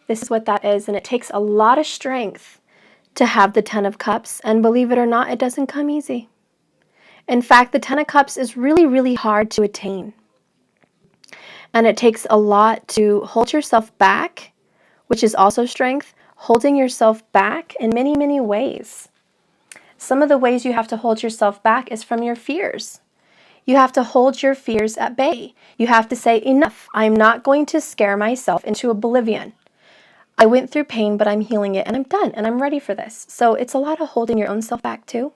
This is what that is, and it takes a lot of strength to have the 10 of Cups, and believe it or not, it doesn't come easy. In fact, the 10 of Cups is really, really hard to attain. And it takes a lot to hold yourself back, which is also strength, holding yourself back in many, many ways. Some of the ways you have to hold yourself back is from your fears. You have to hold your fears at bay. You have to say, enough. I'm not going to scare myself into oblivion. I went through pain, but I'm healing it, and I'm done, and I'm ready for this. So it's a lot of holding your own self back too.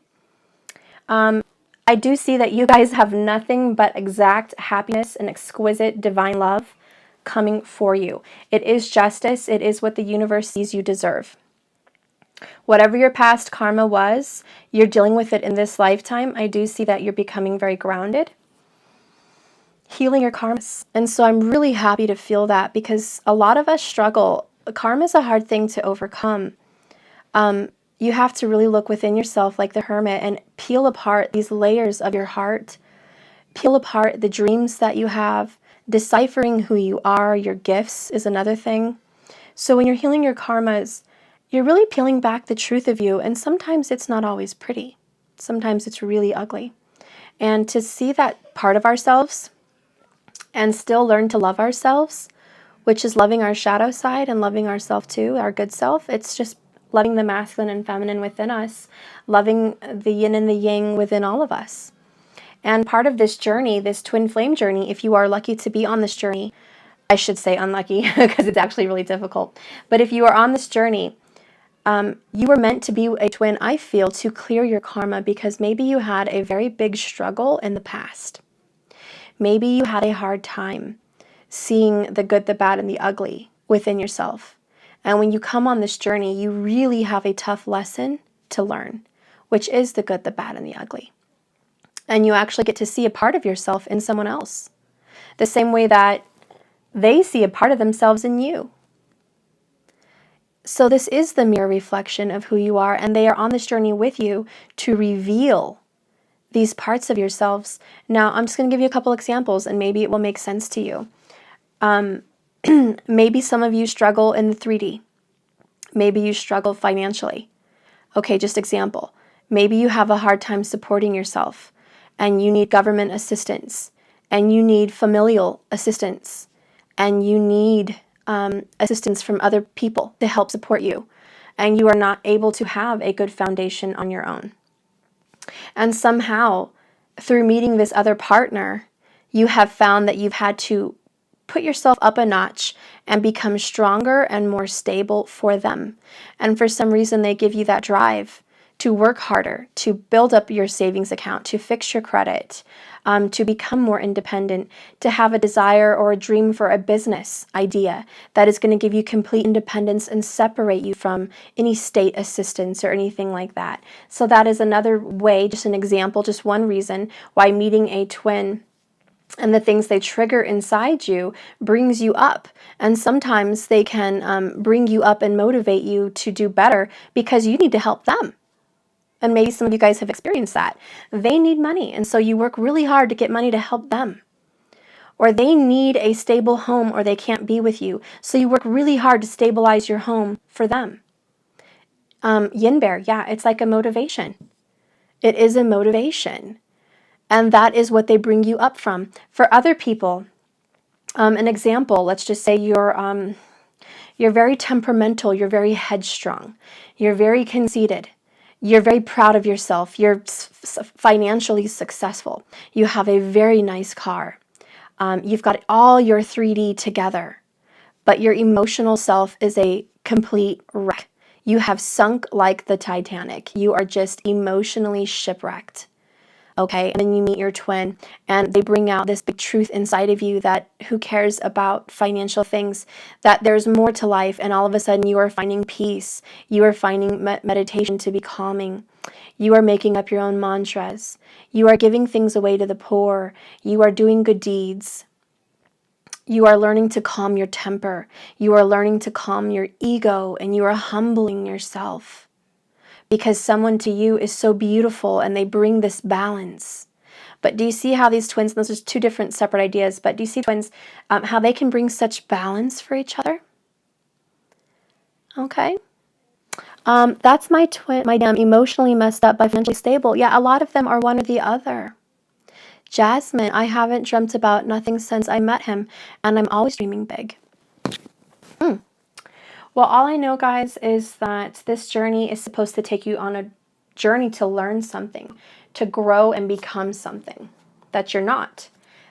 I do see that you guys have nothing but exact happiness and exquisite divine love coming for you. It is justice. It is what the universe sees you deserve. Whatever your past karma was, you're dealing with it in this lifetime. I do see that you're becoming very grounded, healing your karmas. And so I'm really happy to feel that, because a lot of us struggle. Karma is a hard thing to overcome. You have to really look within yourself like the hermit and peel apart these layers of your heart, peel apart the dreams that you have, deciphering who you are. Your gifts is another thing. So when you're healing your karmas, you're really peeling back the truth of you, and sometimes it's not always pretty. Sometimes it's really ugly. And to see that part of ourselves and still learn to love ourselves, which is loving our shadow side and loving ourself too, our good self, it's just loving the masculine and feminine within us, loving the yin and the yang within all of us. And part of this journey, this twin flame journey, if you are lucky to be on this journey, I should say unlucky because it's actually really difficult. But if you are on this journey, you were meant to be a twin, I feel, to clear your karma, because maybe you had a very big struggle in the past. Maybe you had a hard time seeing the good, the bad, and the ugly within yourself. And when you come on this journey, you really have a tough lesson to learn, which is the good, the bad, and the ugly. And you actually get to see a part of yourself in someone else, the same way that they see a part of themselves in you. So this is the mirror reflection of who you are, and they are on this journey with you to reveal these parts of yourselves. Now, I'm just going to give you a couple examples, and maybe it will make sense to you. Maybe some of you struggle in the 3D. Maybe you struggle financially. Okay, just example. Maybe you have a hard time supporting yourself, and you need government assistance, and you need familial assistance, and you need assistance from other people to help support you, and you are not able to have a good foundation on your own. And somehow, through meeting this other partner, you have found that you've had to put yourself up a notch and become stronger and more stable for them. And for some reason, they give you that drive to work harder, to build up your savings account, to fix your credit, to become more independent, to have a desire or a dream for a business idea that is going to give you complete independence and separate you from any state assistance or anything like that. So that is another way, just an example, just one reason why meeting a twin and the things they trigger inside you brings you up. And sometimes they can bring you up and motivate you to do better because you need to help them. And maybe some of you guys have experienced that. They need money, and so you work really hard to get money to help them. Or they need a stable home, or they can't be with you, so you work really hard to stabilize your home for them. Yin bear, yeah, it's like a motivation. It is a motivation. And that is what they bring you up from. For other people, an example, let's just say you're very temperamental, you're very headstrong, you're very conceited. You're very proud of yourself. You're financially successful. You have a very nice car. You've got all your 3D together, but your emotional self is a complete wreck. You have sunk like the Titanic. You are just emotionally shipwrecked. Okay, and then you meet your twin, and they bring out this big truth inside of you that who cares about financial things, that there's more to life, and all of a sudden you are finding peace. You are finding meditation to be calming. You are making up your own mantras. You are giving things away to the poor. You are doing good deeds. You are learning to calm your temper. You are learning to calm your ego, and you are humbling yourself. Because someone to you is so beautiful and they bring this balance. But do you see how these twins, and those are two different separate ideas, but do you see twins, how they can bring such balance for each other? Okay. That's my twin, my emotionally messed up but financially stable. Yeah, a lot of them are one or the other. Jasmine, I haven't dreamt about nothing since I met him, and I'm always dreaming big. Well, all I know, guys, is that this journey is supposed to take you on a journey to learn something, to grow and become something that you're not,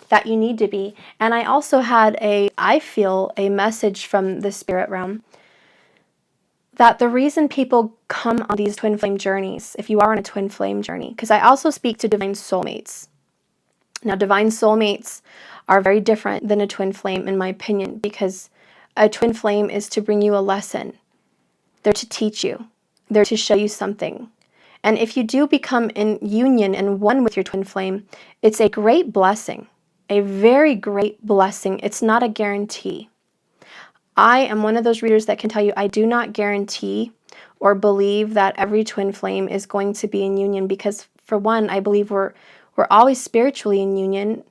that you need to be. And I also had I feel a message from the spirit realm that the reason people come on these twin flame journeys, if you are on a twin flame journey, because I also speak to divine soulmates. Now, divine soulmates are very different than a twin flame, in my opinion, because a twin flame is to bring you a lesson. They're to teach you. They're to show you something. And if you do become in union and one with your twin flame, it's a great blessing, a very great blessing. It's not a guarantee. I am one of those readers that can tell you I do not guarantee or believe that every twin flame is going to be in union because, for one, I believe we're always spiritually in union.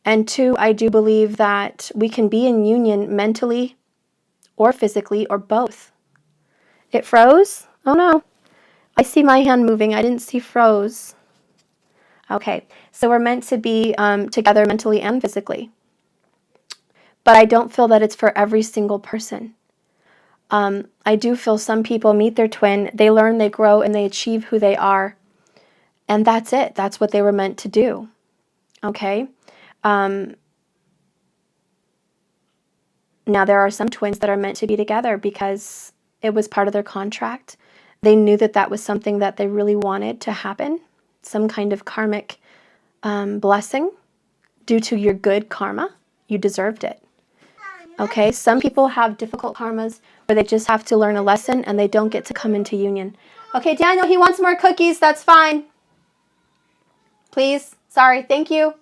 And two, I do believe that we can be in union mentally or physically or both. It froze? Oh no. I see my hand moving. I didn't see froze. Okay, so we're meant to be together mentally and physically. But I don't feel that it's for every single person. I do feel some people meet their twin, they learn, they grow, and they achieve who they are. And that's it. That's what they were meant to do. Okay? Now, there are some twins that are meant to be together because it was part of their contract. They knew that that was something that they really wanted to happen, some kind of karmic blessing due to your good karma. You deserved it. Okay, some people have difficult karmas where they just have to learn a lesson and they don't get to come into union. Okay, Daniel, he wants more cookies. That's fine. Please. Sorry. Thank you.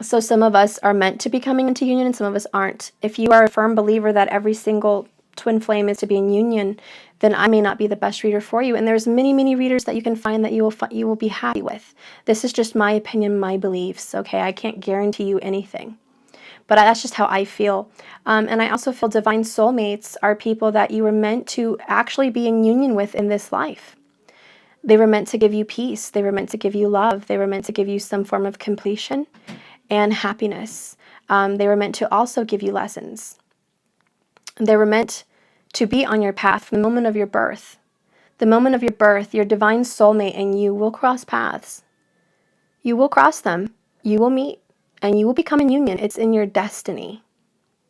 So some of us are meant to be coming into union and some of us aren't. If you are a firm believer that every single twin flame is to be in union, then I may not be the best reader for you. And there's many, many readers that you can find that you will be happy with. This is just my opinion, my beliefs, okay? I can't guarantee you anything. But that's just how I feel. And I also feel divine soulmates are people that you were meant to actually be in union with in this life. They were meant to give you peace. They were meant to give you love. They were meant to give you some form of completion and happiness. They were meant to also give you lessons. They were meant to be on your path from the moment of your birth. The moment of your birth, your divine soulmate and you will cross paths. You will cross them. You will meet. And you will become in union. It's in your destiny.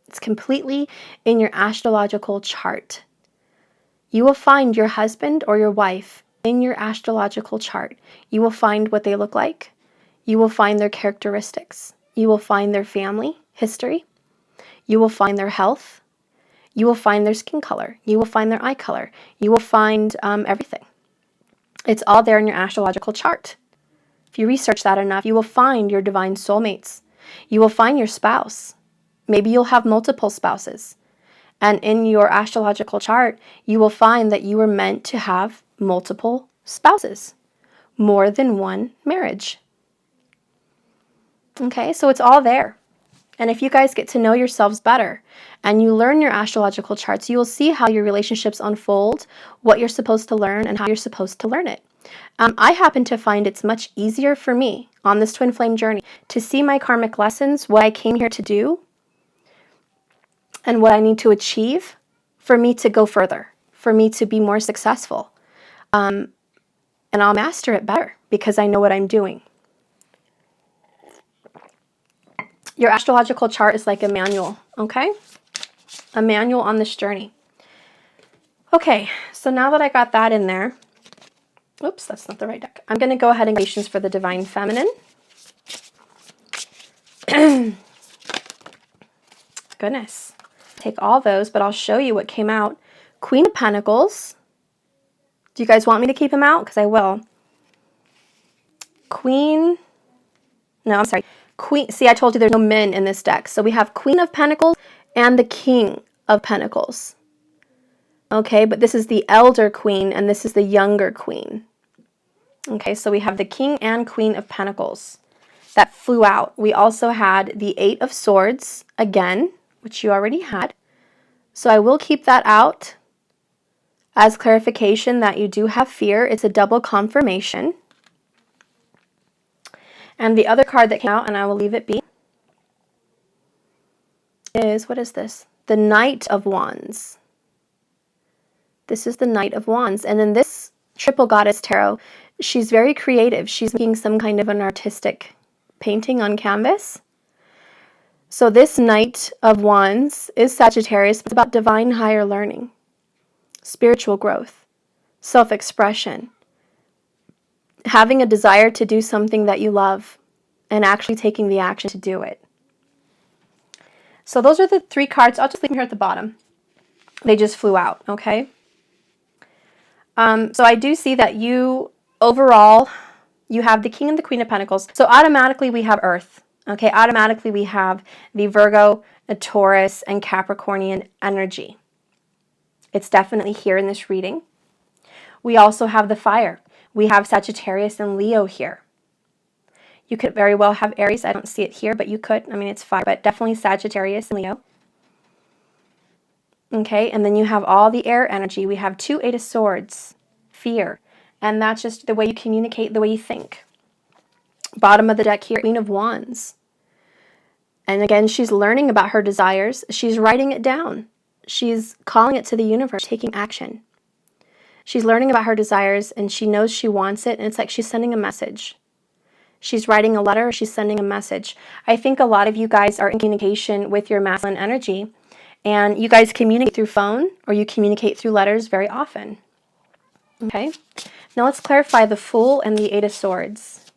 It's completely in your astrological chart. You will find your husband or your wife in your astrological chart. You will find what they look like. You will find their characteristics. You will find their family history. You will find their health. You will find their skin color. You will find their eye color. You will find everything. It's all there in your astrological chart. If you research that enough, you will find your divine soulmates. You will find your spouse. Maybe you'll have multiple spouses. And in your astrological chart, you will find that you were meant to have multiple spouses. More than one marriage. Okay, so it's all there. And if you guys get to know yourselves better and you learn your astrological charts, you will see how your relationships unfold, what you're supposed to learn, and how you're supposed to learn it. I happen to find it's much easier for me on this twin flame journey to see my karmic lessons, what I came here to do, and what I need to achieve for me to go further, for me to be more successful. And I'll master it better because I know what I'm doing. Your astrological chart is like a manual, okay? A manual on this journey. Okay, so now that I got that in there, oops, that's not the right deck. I'm going to go ahead and patience for the Divine Feminine. Goodness. Take all those, but I'll show you what came out. Queen of Pentacles. Do you guys want me to keep him out? Because I will. Queen. No, I'm sorry. Queen. See, I told you there's no men in this deck. So we have Queen of Pentacles and the King of Pentacles. Okay, but this is the elder queen and this is the younger queen. Okay, so we have the King and Queen of Pentacles that flew out. We also had the Eight of Swords again, which you already had. So I will keep that out as clarification that you do have fear. It's a double confirmation. And the other card that came out, and I will leave it be, is, what is this? The Knight of Wands. This is the Knight of Wands. And in this Triple Goddess Tarot, she's very creative. She's making some kind of an artistic painting on canvas. So this Knight of Wands is Sagittarius. It's about divine higher learning, spiritual growth, self-expression, having a desire to do something that you love, and actually taking the action to do it. So those are the 3 cards. I'll just leave them here at the bottom. They just flew out, okay? So I do see that you, overall, you have the King and the Queen of Pentacles. So automatically we have Earth, okay? Automatically we have the Virgo, a Taurus, and Capricornian energy. It's definitely here in this reading. We also have the fire. We have Sagittarius and Leo here. You could very well have Aries. I don't see it here, but you could. I mean, it's fire, but definitely Sagittarius and Leo. Okay, and then you have all the air energy. We have 2 Eight of Swords, fear, and that's just the way you communicate, the way you think. Bottom of the deck here, Queen of Wands. And again, she's learning about her desires. She's writing it down. She's calling it to the universe, taking action. She's learning about her desires, and she knows she wants it, and it's like she's sending a message. She's writing a letter, she's sending a message. I think a lot of you guys are in communication with your masculine energy, and you guys communicate through phone or you communicate through letters very often. Okay? Now let's clarify the Fool and the Eight of Swords.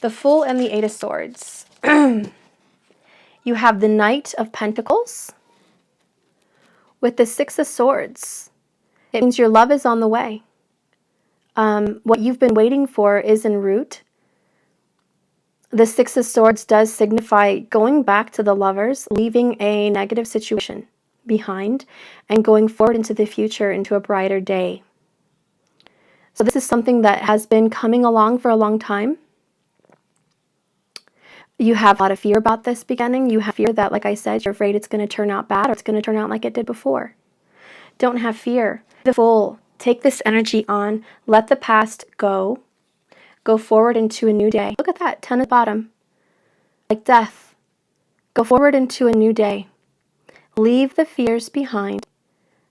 The Fool and the Eight of Swords. You have the Knight of Pentacles with the Six of Swords. It means your love is on the way. What you've been waiting for is en route. The Six of Swords does signify going back to the lovers, leaving a negative situation behind, and going forward into the future, into a brighter day. So this is something that has been coming along for a long time. You have a lot of fear about this beginning. You have fear that, like I said, you're afraid it's going to turn out bad or it's going to turn out like it did before. Don't have fear. The Fool. Take this energy on. Let the past go. Go forward into a new day. Look at that, 10 at the bottom. Like death. Go forward into a new day. Leave the fears behind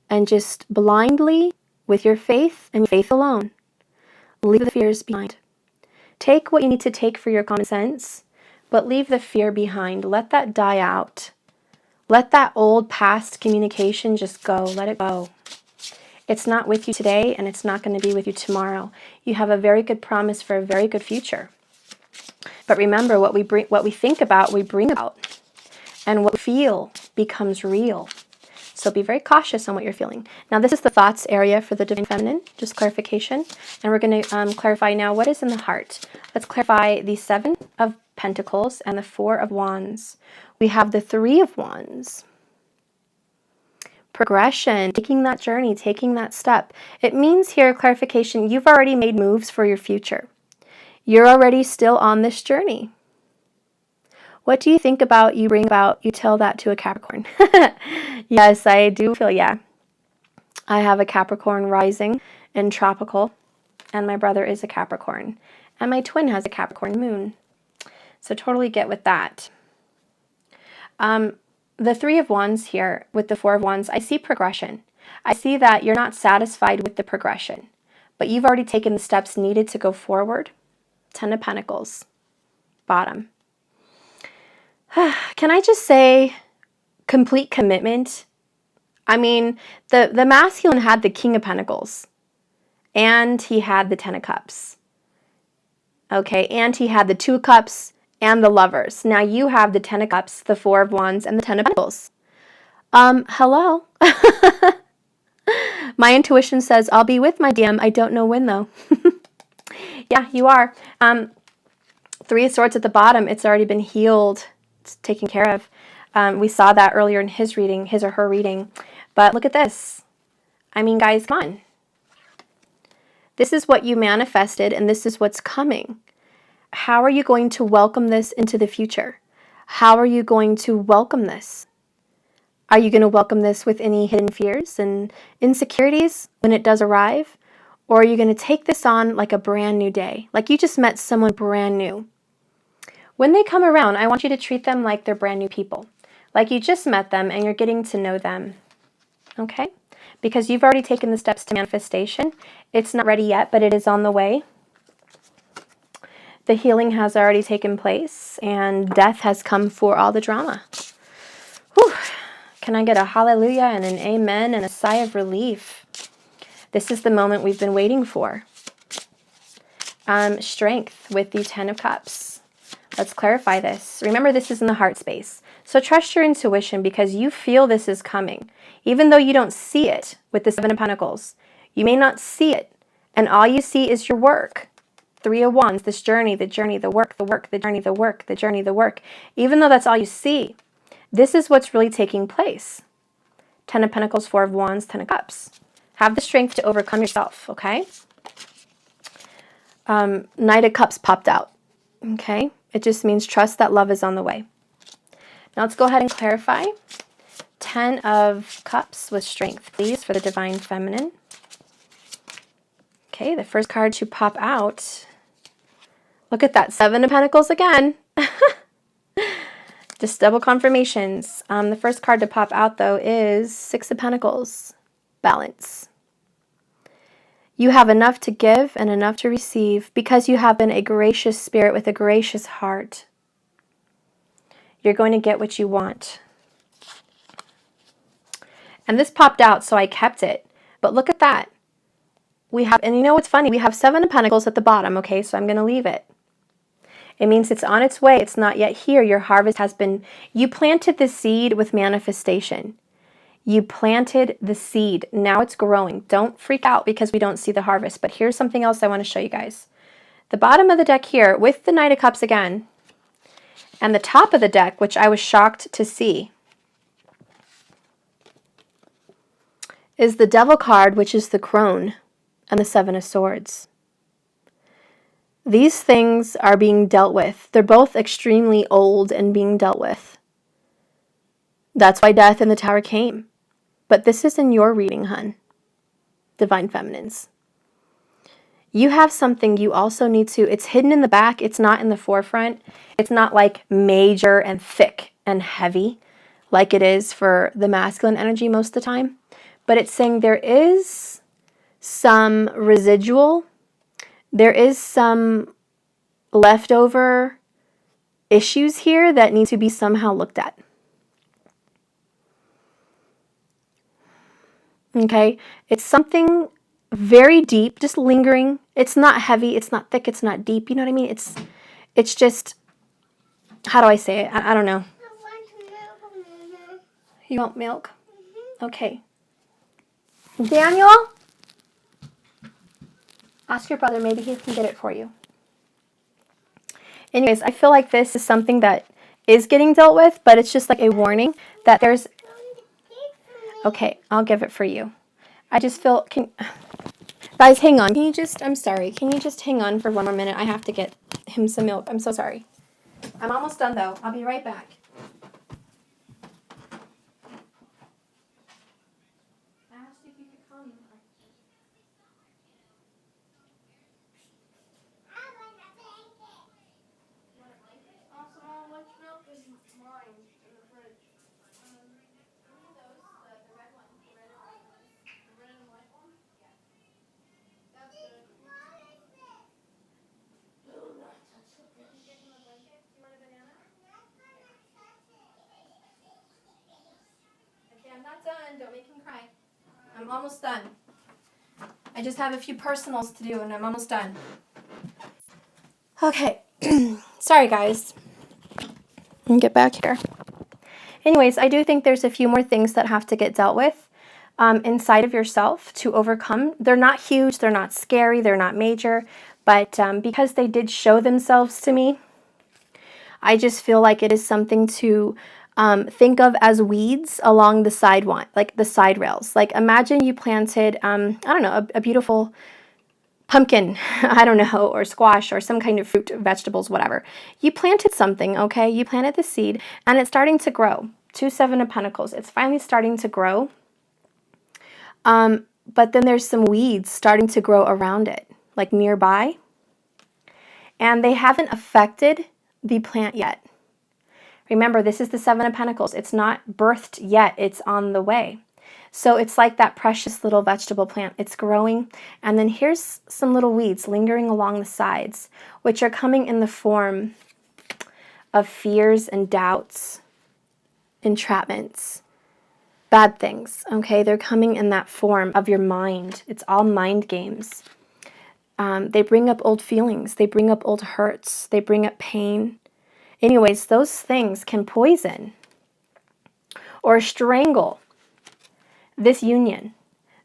and just blindly, with your faith and faith alone, leave the fears behind. Take what you need to take for your common sense, but leave the fear behind. Let that die out. Let that old past communication just go. Let it go. It's not with you today, and it's not going to be with you tomorrow. You have a very good promise for a very good future. But remember, what we think about, we bring about. And what we feel becomes real. So be very cautious on what you're feeling. Now, this is the thoughts area for the Divine Feminine, just clarification. And we're going to clarify now what is in the heart. Let's clarify the 7 of Pentacles and the 4 of Wands. We have the 3 of Wands. Progression, taking that journey, taking that step. It means here, clarification, you've already made moves for your future. You're already still on this journey. What do you think about, you tell that to a Capricorn? Yes, I do feel, yeah. I have a Capricorn rising in tropical, and my brother is a Capricorn. And my twin has a Capricorn moon. So totally get with that. The 3 of Wands here with the 4 of Wands, I see progression. I see that you're not satisfied with the progression, but you've already taken the steps needed to go forward. 10 of Pentacles, bottom. Can I just say complete commitment? I mean, the masculine had the King of Pentacles, and he had the 10 of Cups. Okay, and he had the 2 of Cups and the Lovers. Now you have the 10 of Cups, the 4 of Wands, and the 10 of Pentacles. Hello? My intuition says, I'll be with my DM. I don't know when, though. Yeah, you are. 3 of Swords at the bottom. It's already been healed. It's taken care of. We saw that earlier in his reading, his or her reading. But look at this. I mean, guys, come on. This is what you manifested, and this is what's coming. How are you going to welcome this into the future? How are you going to welcome this? Are you going to welcome this with any hidden fears and insecurities when it does arrive? Or are you going to take this on like a brand new day? Like you just met someone brand new. When they come around, I want you to treat them like they're brand new people. Like you just met them and you're getting to know them. Okay? Because you've already taken the steps to manifestation. It's not ready yet, but it is on the way. The healing has already taken place and death has come for all the drama. Whew. Can I get a hallelujah and an amen and a sigh of relief? This is the moment we've been waiting for. Strength with the 10 of Cups. Let's clarify this. Remember, this is in the heart space. So trust your intuition because you feel this is coming. Even though you don't see it with the 7 of Pentacles. You may not see it. And all you see is your work. 3 of Wands, this journey, the work, the journey, the journey, the work. Even though that's all you see, this is what's really taking place. 10 of Pentacles, 4 of Wands, 10 of Cups. Have the strength to overcome yourself, okay? Knight of Cups popped out, okay? It just means trust that love is on the way. Now let's go ahead and clarify. 10 of Cups with strength, please, for the Divine Feminine. Okay, the first card to pop out. Look at that, 7 of Pentacles again. Just double confirmations. The first card to pop out, though, is 6 of Pentacles. Balance. You have enough to give and enough to receive because you have been a gracious spirit with a gracious heart. You're going to get what you want. And this popped out, so I kept it. But look at that. We have, and you know what's funny? We have 7 of Pentacles at the bottom, okay? So I'm going to leave it. It means it's on its way. It's not yet here. Your harvest has been, you planted the seed with manifestation. You planted the seed. Now it's growing. Don't freak out because we don't see the harvest. But here's something else I want to show you guys. The bottom of the deck here with the Knight of Cups again. And the top of the deck, which I was shocked to see, is the Devil card, which is the Crone and the 7 of Swords. These things are being dealt with. They're both extremely old and being dealt with. That's why death in the Tower came. But this is in your reading, hun. Divine Feminines. You have something you also need to, it's hidden in the back. It's not in the forefront. It's not like major and thick and heavy like it is for the masculine energy most of the time. But it's saying there is some residual. There is some leftover issues here that need to be somehow looked at. Okay, it's something very deep, just lingering. It's not heavy, it's not thick, it's not deep. You know what I mean? It's just, how do I say it? I don't know. I want milk. You want milk? Okay. Daniel? Ask your brother, maybe he can get it for you. Anyways, I feel like this is something that is getting dealt with, but it's just like a warning that there's... Okay, I'll give it for you. I just feel... Guys, hang on. Can you just... I'm sorry. Can you just hang on for one more minute? I have to get him some milk. I'm so sorry. I'm almost done, though. I'll be right back. I asked if you could come. Also, which milk is mine in the fridge? The red one. The red and white one? Yeah. That's good. Do not touch the fish. Get him a blanket. Do you want a banana? Okay, I'm not done. Don't make him cry. I'm almost done. I just have a few personals to do and I'm almost done. Okay. Sorry, guys. Let me get back here. Anyways, I do think there's a few more things that have to get dealt with inside of yourself to overcome. They're not huge. They're not scary. They're not major. But because they did show themselves to me, I just feel like it is something to think of as weeds along the sidewalk, like the side rails. Like imagine you planted, I don't know, a beautiful pumpkin, I don't know, or squash or some kind of fruit, vegetables, whatever. You planted something, okay? You planted the seed and it's starting to grow. 2 7 of Pentacles. It's finally starting to grow. But then there's some weeds starting to grow around it, like nearby. And they haven't affected the plant yet. Remember, this is the Seven of Pentacles. It's not birthed yet. It's on the way. So it's like that precious little vegetable plant. It's growing, and then here's some little weeds lingering along the sides, which are coming in the form of fears and doubts, entrapments, bad things, okay? They're coming in that form of your mind. It's all mind games. They bring up old feelings. They bring up old hurts. They bring up pain. Anyways, those things can poison or strangle this union.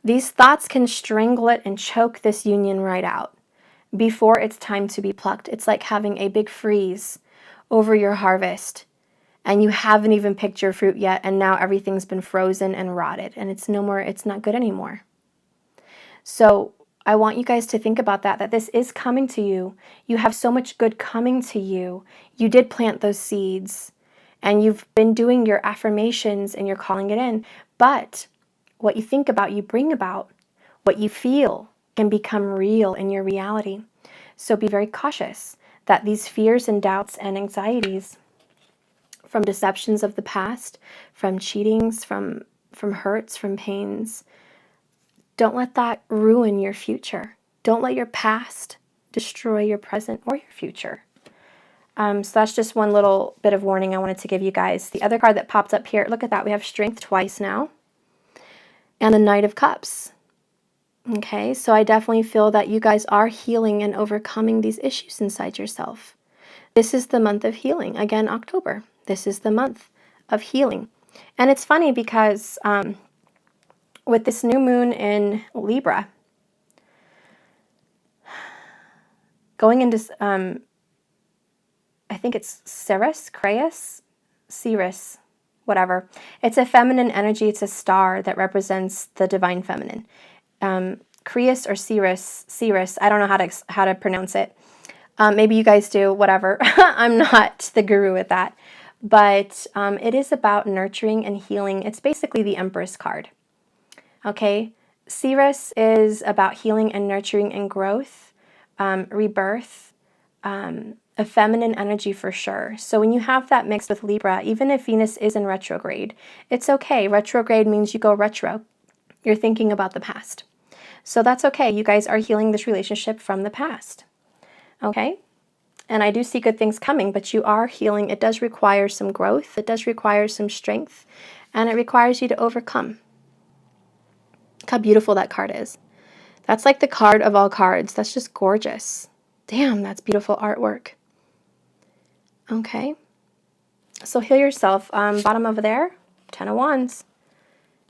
These thoughts can strangle it and choke this union right out before it's time to be plucked. It's like having a big freeze over your harvest, and you haven't even picked your fruit yet, and now everything's been frozen and rotted, and it's not good anymore. So I want you guys to think about that this is coming to you. You have so much good coming to you. You did plant those seeds, and you've been doing your affirmations, and you're calling it in. But what you think about, you bring about. What you feel can become real in your reality. So be very cautious that these fears and doubts and anxieties from deceptions of the past, from cheatings, from hurts, from pains, don't let that ruin your future. Don't let your past destroy your present or your future. So that's just one little bit of warning I wanted to give you guys. The other card that popped up here, look at that. We have Strength twice now. And the Knight of Cups. Okay, so I definitely feel that you guys are healing and overcoming these issues inside yourself. This is the month of healing. Again, October. This is the month of healing. And it's funny because with this new moon in Libra, going into, I think it's Ceres, whatever. It's a feminine energy. It's a star that represents the divine feminine. Creus or Ceres, I don't know how to pronounce it. Maybe you guys do, whatever. I'm not the guru at that. But it is about nurturing and healing. It's basically the Empress card. Okay? Ceres is about healing and nurturing and growth, rebirth, a feminine energy for sure. So when you have that mixed with Libra, even if Venus is in retrograde, it's okay. Retrograde means you go retro. You're thinking about the past. So that's okay. You guys are healing this relationship from the past. Okay? And I do see good things coming, but you are healing. It does require some growth. It does require some strength. And it requires you to overcome. Look how beautiful that card is. That's like the card of all cards. That's just gorgeous. Damn, that's beautiful artwork. Okay. So heal yourself. Bottom over there, 10 of Wands.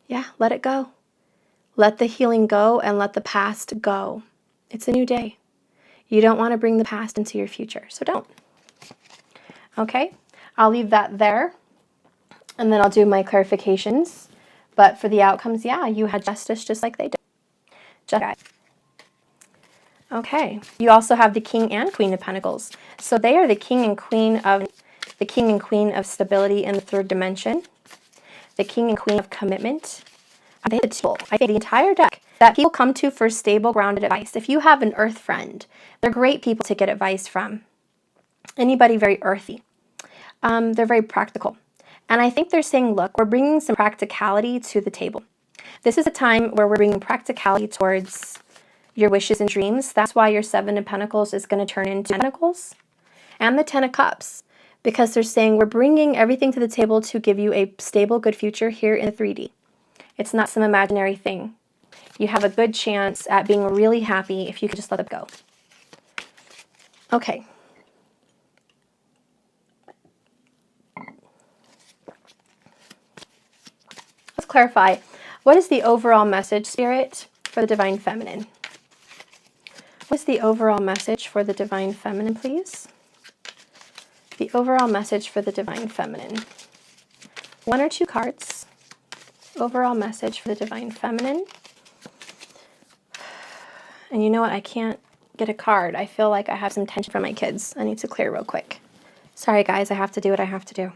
Yeah, let it go. Let the healing go and let the past go. It's a new day. You don't want to bring the past into your future, so don't. Okay, I'll leave that there, and then I'll do my clarifications. But for the outcomes, yeah, you had justice just like they did. Just okay. You also have the King and Queen of Pentacles. So they are the king and queen of stability in the third dimension. The king and queen of commitment. They have a tool. I think the entire deck that people come to for stable, grounded advice. If you have an earth friend, they're great people to get advice from. Anybody very earthy. They're very practical. And I think they're saying, look, we're bringing some practicality to the table. This is a time where we're bringing practicality towards your wishes and dreams. That's why your Seven of Pentacles is going to turn into Pentacles and the Ten of Cups. Because they're saying we're bringing everything to the table to give you a stable, good future here in 3D. It's not some imaginary thing. You have a good chance at being really happy if you could just let it go. Okay. Let's clarify. What is the overall message, Spirit, for the Divine Feminine? What is the overall message for the Divine Feminine, please? The overall message for the Divine Feminine. 1 or 2 cards. Overall message for the Divine Feminine. And you know what? I can't get a card. I feel like I have some tension from my kids. I need to clear real quick. Sorry, guys. I have to do what I have to do.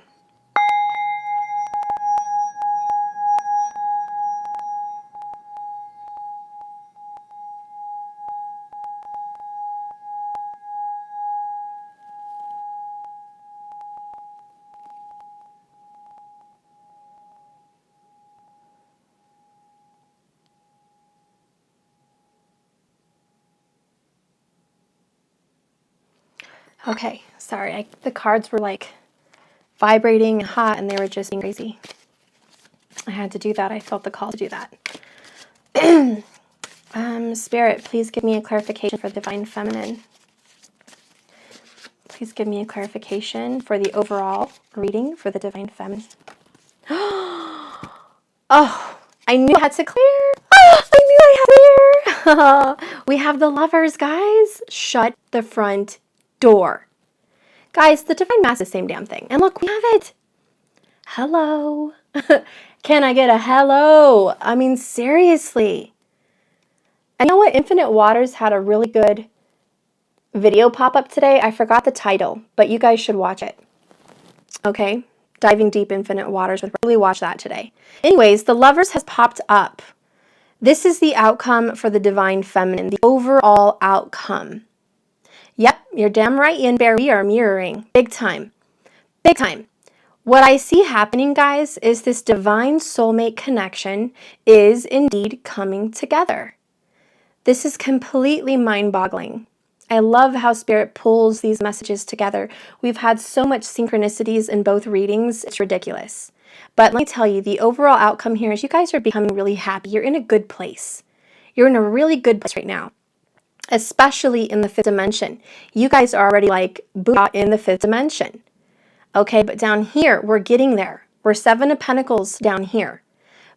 Okay, sorry. The cards were like vibrating and hot and they were just being crazy. I had to do that. I felt the call to do that. Spirit, please give me a clarification for the Divine Feminine. Please give me a clarification for the overall reading for the Divine Feminine. Oh, I knew I had to clear. Oh, I knew I had to clear. We have the Lovers, guys. Shut the front door. Guys, the Divine Mass is the same damn thing. And look, we have it. Hello. Can I get a hello? I mean, seriously. And you know what? Infinite Waters had a really good video pop up today. I forgot the title, but you guys should watch it. Okay? Diving Deep Infinite Waters. Really watch that today. Anyways, the Lovers has popped up. This is the outcome for the Divine Feminine, the overall outcome. Yep, you're damn right, Ian Bear. We are mirroring. Big time. Big time. What I see happening, guys, is this divine soulmate connection is indeed coming together. This is completely mind-boggling. I love how Spirit pulls these messages together. We've had so much synchronicities in both readings, it's ridiculous. But let me tell you, the overall outcome here is you guys are becoming really happy. You're in a good place. You're in a really good place right now, especially in the fifth dimension. You guys are already like booyah in the fifth dimension. Okay, but down here, we're getting there. We're 7 of Pentacles down here.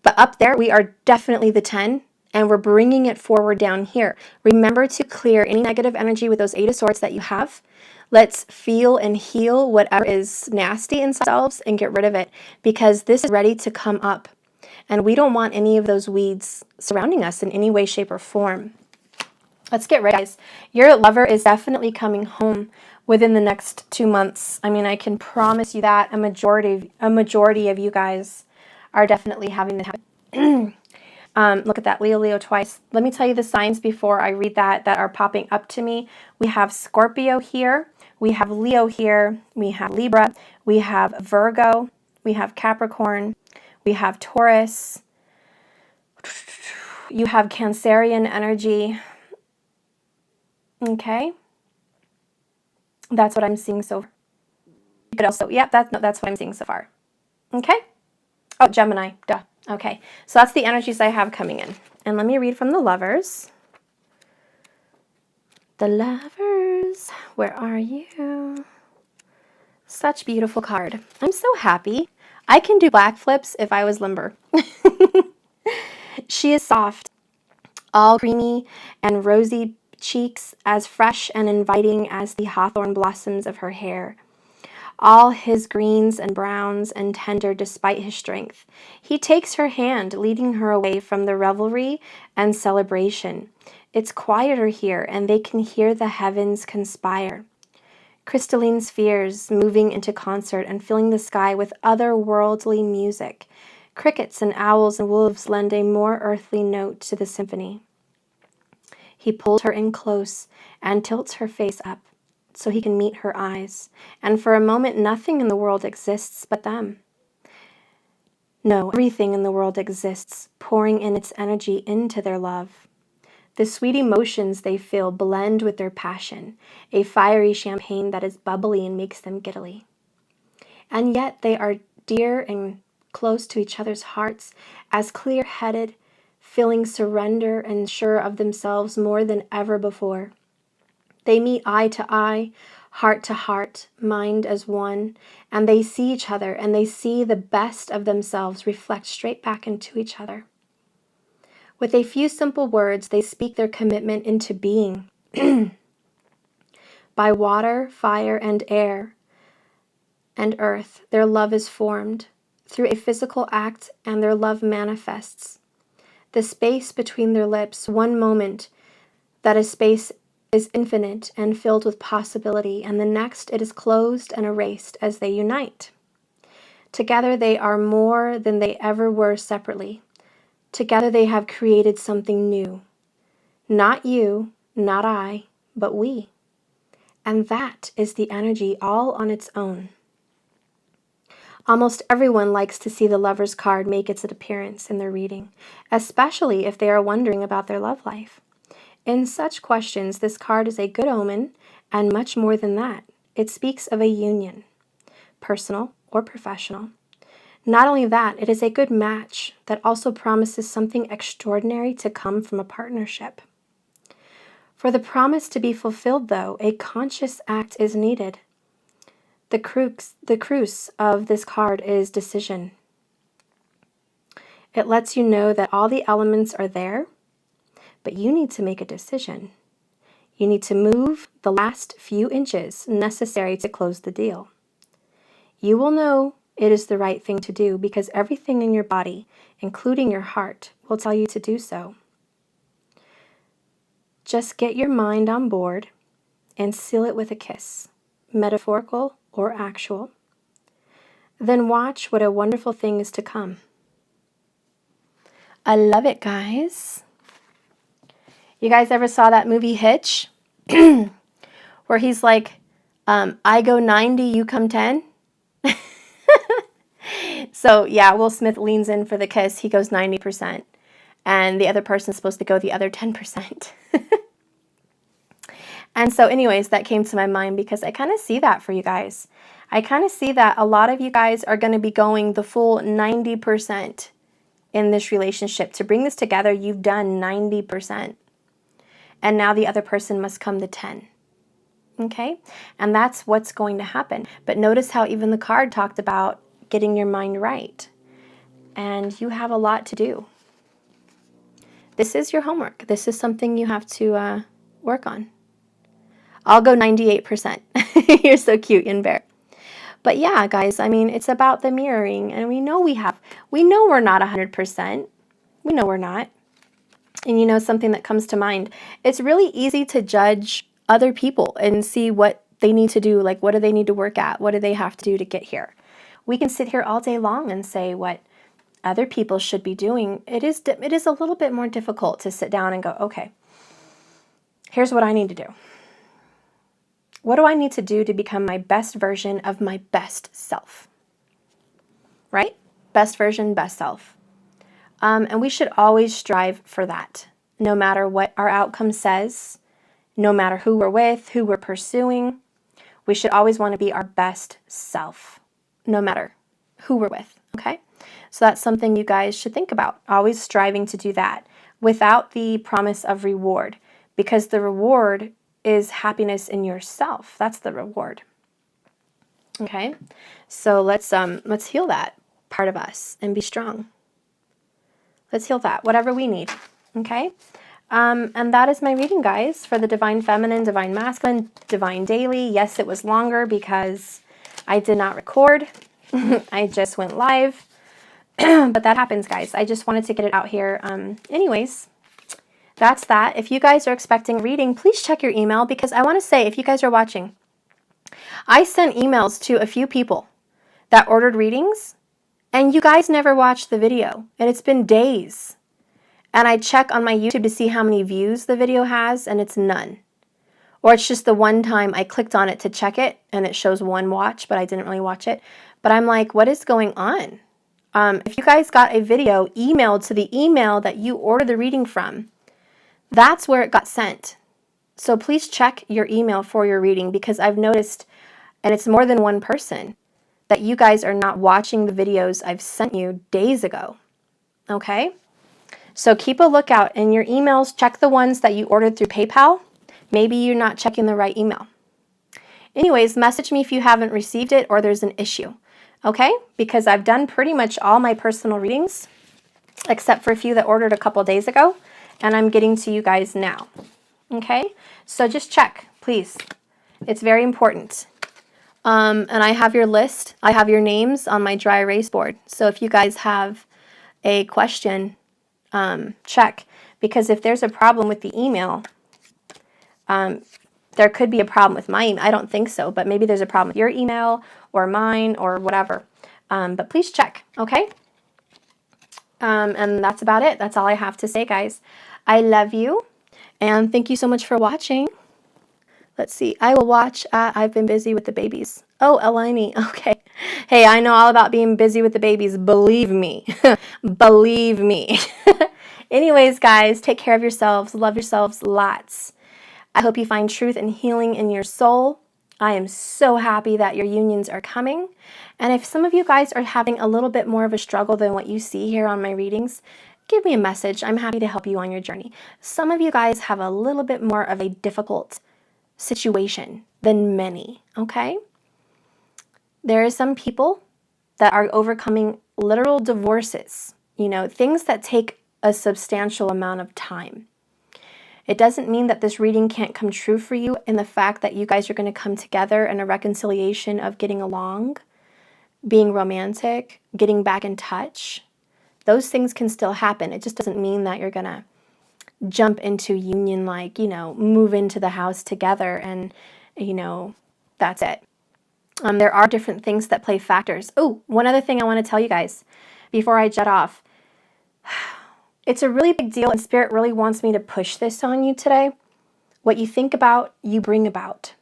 But up there, we are definitely the 10, and we're bringing it forward down here. Remember to clear any negative energy with those 8 of Swords that you have. Let's feel and heal whatever is nasty in ourselves and get rid of it, because this is ready to come up. And we don't want any of those weeds surrounding us in any way, shape, or form. Let's get ready, guys. Your lover is definitely coming home within the next 2 months. I mean, I can promise you that a majority of you guys are definitely having that happen. Look at that, Leo twice. Let me tell you the signs before I read that are popping up to me. We have Scorpio here. We have Leo here. We have Libra. We have Virgo. We have Capricorn. We have Taurus. You have Cancerian energy. Okay. That's what I'm seeing so far. You could also, yeah, that's what I'm seeing so far. Okay. Oh, Gemini, duh. Okay, so that's the energies I have coming in. And let me read from the Lovers. The Lovers, where are you? Such beautiful card. I'm so happy. I can do black flips if I was limber. She is soft, all creamy and rosy cheeks, as fresh and inviting as the hawthorn blossoms of her hair. All his greens and browns and tender despite his strength. He takes her hand, leading her away from the revelry and celebration. It's quieter here, and they can hear the heavens conspire. Crystalline spheres moving into concert and filling the sky with otherworldly music. Crickets and owls and wolves lend a more earthly note to the symphony. He pulls her in close and tilts her face up so he can meet her eyes, and for a moment nothing in the world exists but them. No, everything in the world exists, pouring in its energy into their love. The sweet emotions they feel blend with their passion, a fiery champagne that is bubbly and makes them giddily. And yet they are dear and close to each other's hearts, as clear-headed, feeling surrender and sure of themselves more than ever before. They meet eye to eye, heart to heart, mind as one, and they see each other, and they see the best of themselves reflect straight back into each other. With a few simple words, they speak their commitment into being. By water, fire, and air, and earth, their love is formed. Through a physical act, and their love manifests. The space between their lips, one moment, that a space is infinite and filled with possibility, and the next it is closed and erased as they unite. Together they are more than they ever were separately. Together they have created something new. Not you, not I, but we. And that is the energy all on its own. Almost everyone likes to see the Lover's card make its appearance in their reading, especially if they are wondering about their love life. In such questions, this card is a good omen, and much more than that. It speaks of a union, personal or professional. Not only that, it is a good match that also promises something extraordinary to come from a partnership. For the promise to be fulfilled, though, a conscious act is needed. The crux of this card is decision. It lets you know that all the elements are there, but you need to make a decision. You need to move the last few inches necessary to close the deal. You will know it is the right thing to do because everything in your body, including your heart, will tell you to do so. Just get your mind on board and seal it with a kiss, metaphorical or actual. Then watch what a wonderful thing is to come. I love it, guys. You guys ever saw that movie Hitch? Where he's like, I go 90, you come 10? So yeah, Will Smith leans in for the kiss. He goes 90%. And the other person's supposed to go the other 10%. And so anyways, that came to my mind because I kind of see that for you guys. I kind of see that a lot of you guys are going to be going the full 90% in this relationship. To bring this together, you've done 90%. And now the other person must come to 10. Okay? And that's what's going to happen. But notice how even the card talked about getting your mind right. And you have a lot to do. This is your homework. This is something you have to work on. I'll go 98%. You're so cute, Yin Bear. But yeah, guys, I mean, it's about the mirroring. And we know we're not 100%. We know we're not. And you know, something that comes to mind, it's really easy to judge other people and see what they need to do. Like, what do they need to work at? What do they have to do to get here? We can sit here all day long and say what other people should be doing. It is a little bit more difficult to sit down and go, okay, here's what I need to do. What do I need to do to become my best version of my best self? Right? Best version, best self. And we should always strive for that, no matter what our outcome says, no matter who we're with, who we're pursuing. We should always want to be our best self, no matter who we're with, okay? So that's something you guys should think about, always striving to do that without the promise of reward, because the reward is happiness in yourself. That's the reward. Okay? So let's heal that part of us and be strong. Let's heal that, whatever we need. Okay? And that is my reading, guys, for the Divine Feminine, Divine Masculine, Divine Daily. Yes, it was longer because I did not record. I just went live. But that happens, guys. I just wanted to get it out here. Anyways, that's that. If you guys are expecting a reading, please check your email, because I want to say, if you guys are watching, I sent emails to a few people that ordered readings, and you guys never watched the video, and it's been days. And I check on my YouTube to see how many views the video has, and it's none. Or it's just the one time I clicked on it to check it, and it shows one watch, but I didn't really watch it. But I'm like, what is going on? If you guys got a video emailed to the email that you ordered the reading from, that's where it got sent. So please check your email for your reading, because I've noticed, and it's more than one person, that you guys are not watching the videos I've sent you days ago. Okay? So keep a lookout in your emails. Check the ones that you ordered through PayPal. Maybe you're not checking the right email. Anyways, message me if you haven't received it or there's an issue. Okay? Because I've done pretty much all my personal readings, except for a few that ordered a couple days ago, and I'm getting to you guys now. Okay? So just check, please. It's very important. And I have your list. I have your names on my dry erase board. So if you guys have a question, check. Because if there's a problem with the email, there could be a problem with my email. I don't think so, but maybe there's a problem with your email or mine or whatever. But please check, okay? And that's about it. That's all I have to say, guys. I love you, and thank you so much for watching. Let's see. I will watch. I've been busy with the babies. Oh, Eleni. Okay. Hey, I know all about being busy with the babies. Believe me. Believe me. Anyways, guys, take care of yourselves. Love yourselves lots. I hope you find truth and healing in your soul. I am so happy that your unions are coming. And if some of you guys are having a little bit more of a struggle than what you see here on my readings, give me a message. I'm happy to help you on your journey. Some of you guys have a little bit more of a difficult situation than many, okay? There are some people that are overcoming literal divorces, things that take a substantial amount of time. It doesn't mean that this reading can't come true for you in the fact that you guys are going to come together in a reconciliation of getting along, being romantic, getting back in touch. Those things can still happen. It just doesn't mean that you're going to jump into union, like, move into the house together and, that's it. There are different things that play factors. Oh, one other thing I want to tell you guys before I jet off. It's a really big deal, and Spirit really wants me to push this on you today. What you think about, you bring about.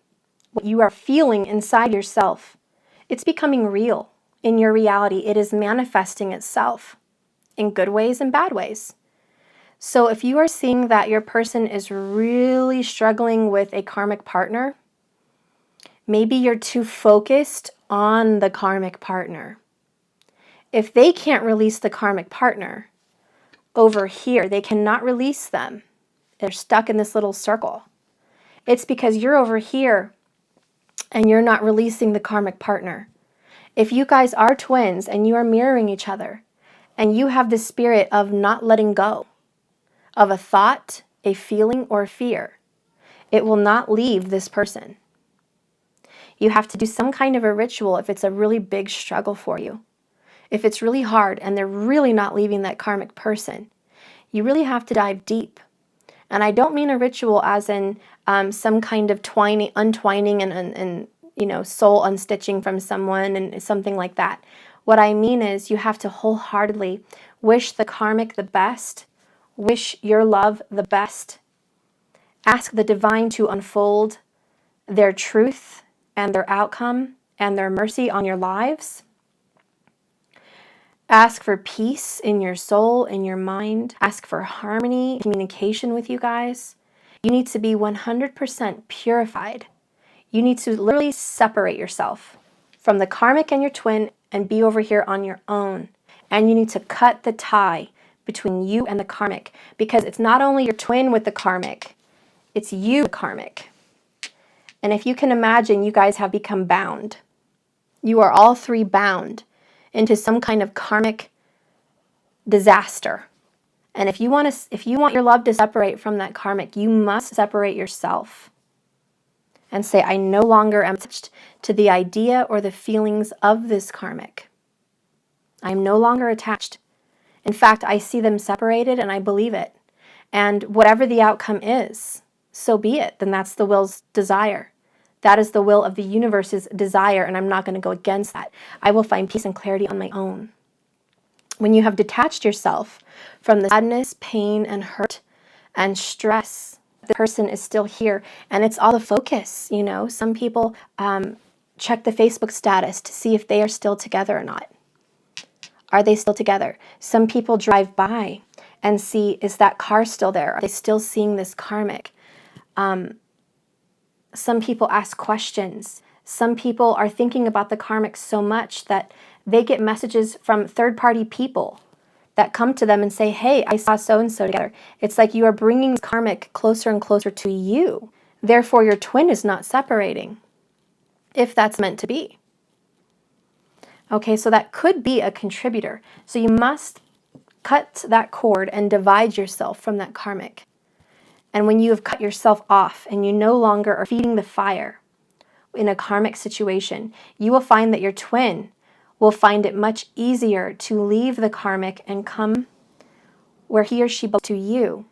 What you are feeling inside yourself, it's becoming real in your reality. It is manifesting itself in good ways and bad ways. So if you are seeing that your person is really struggling with a karmic partner, maybe you're too focused on the karmic partner. If they can't release the karmic partner, over here, they cannot release them. They're stuck in this little circle. It's because you're over here and you're not releasing the karmic partner. If you guys are twins and you are mirroring each other and you have the spirit of not letting go of a thought, a feeling, or a fear, it will not leave this person. You have to do some kind of a ritual if it's a really big struggle for you. If it's really hard and they're really not leaving that karmic person, you really have to dive deep. And I don't mean a ritual as in some kind of untwining and soul unstitching from someone and something like that. What I mean is you have to wholeheartedly wish the karmic the best, wish your love the best, ask the divine to unfold their truth and their outcome and their mercy on your lives. Ask for peace in your soul, in your mind. Ask for harmony, communication with you guys. You need to be 100% purified. You need to literally separate yourself from the karmic and your twin and be over here on your own. And you need to cut the tie between you and the karmic, because it's not only your twin with the karmic, it's you, the karmic. And if you can imagine, you guys have become bound. You are all three bound into some kind of karmic disaster. And if you want your love to separate from that karmic, you must separate yourself and say, I no longer am attached to the idea or the feelings of this karmic. I'm no longer attached. In fact, I see them separated and I believe it. And whatever the outcome is, so be it. Then that's the will's desire. That is the will of the universe's desire, and I'm not going to go against that. I will find peace and clarity on my own. When you have detached yourself from the sadness, pain, and hurt and stress, the person is still here, and it's all the focus, Some people check the Facebook status to see if they are still together or not. Are they still together? Some people drive by and see, is that car still there? Are they still seeing this karmic? Some people ask questions. Some people are thinking about the karmic so much that they get messages from third-party people that come to them and say, hey, I saw so-and-so together. It's like you are bringing karmic closer and closer to you. Therefore, your twin is not separating, if that's meant to be. Okay, so that could be a contributor. So you must cut that cord and divide yourself from that karmic. And when you have cut yourself off and you no longer are feeding the fire in a karmic situation, you will find that your twin will find it much easier to leave the karmic and come where he or she belongs to you,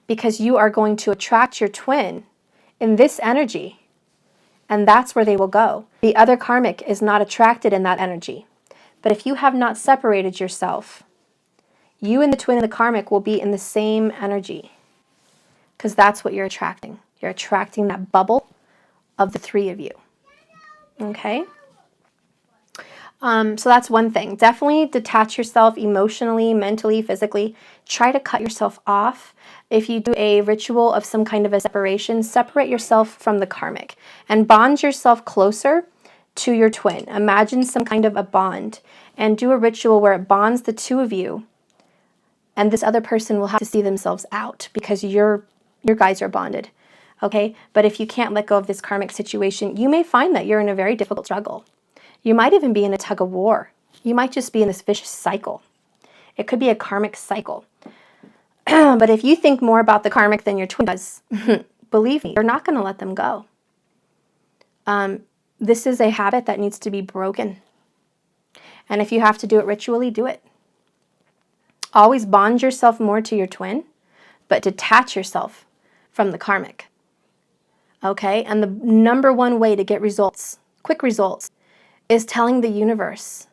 because you are going to attract your twin in this energy, and that's where they will go. The other karmic is not attracted in that energy. But if you have not separated yourself, you and the twin and the karmic will be in the same energy, because that's what you're attracting. You're attracting that bubble of the three of you. Okay? So that's one thing. Definitely detach yourself emotionally, mentally, physically. Try to cut yourself off. If you do a ritual of some kind of a separation, separate yourself from the karmic and bond yourself closer to your twin. Imagine some kind of a bond and do a ritual where it bonds the two of you, and this other person will have to see themselves out because your guys are bonded. Okay? But if you can't let go of this karmic situation, you may find that you're in a very difficult struggle. You might even be in a tug of war. You might just be in this vicious cycle. It could be a karmic cycle. But if you think more about the karmic than your twin does, believe me, you're not going to let them go. This is a habit that needs to be broken. And if you have to do it ritually, do it. Always bond yourself more to your twin, but detach yourself from the karmic. Okay? And the number one way to get results, quick results, is telling the universe,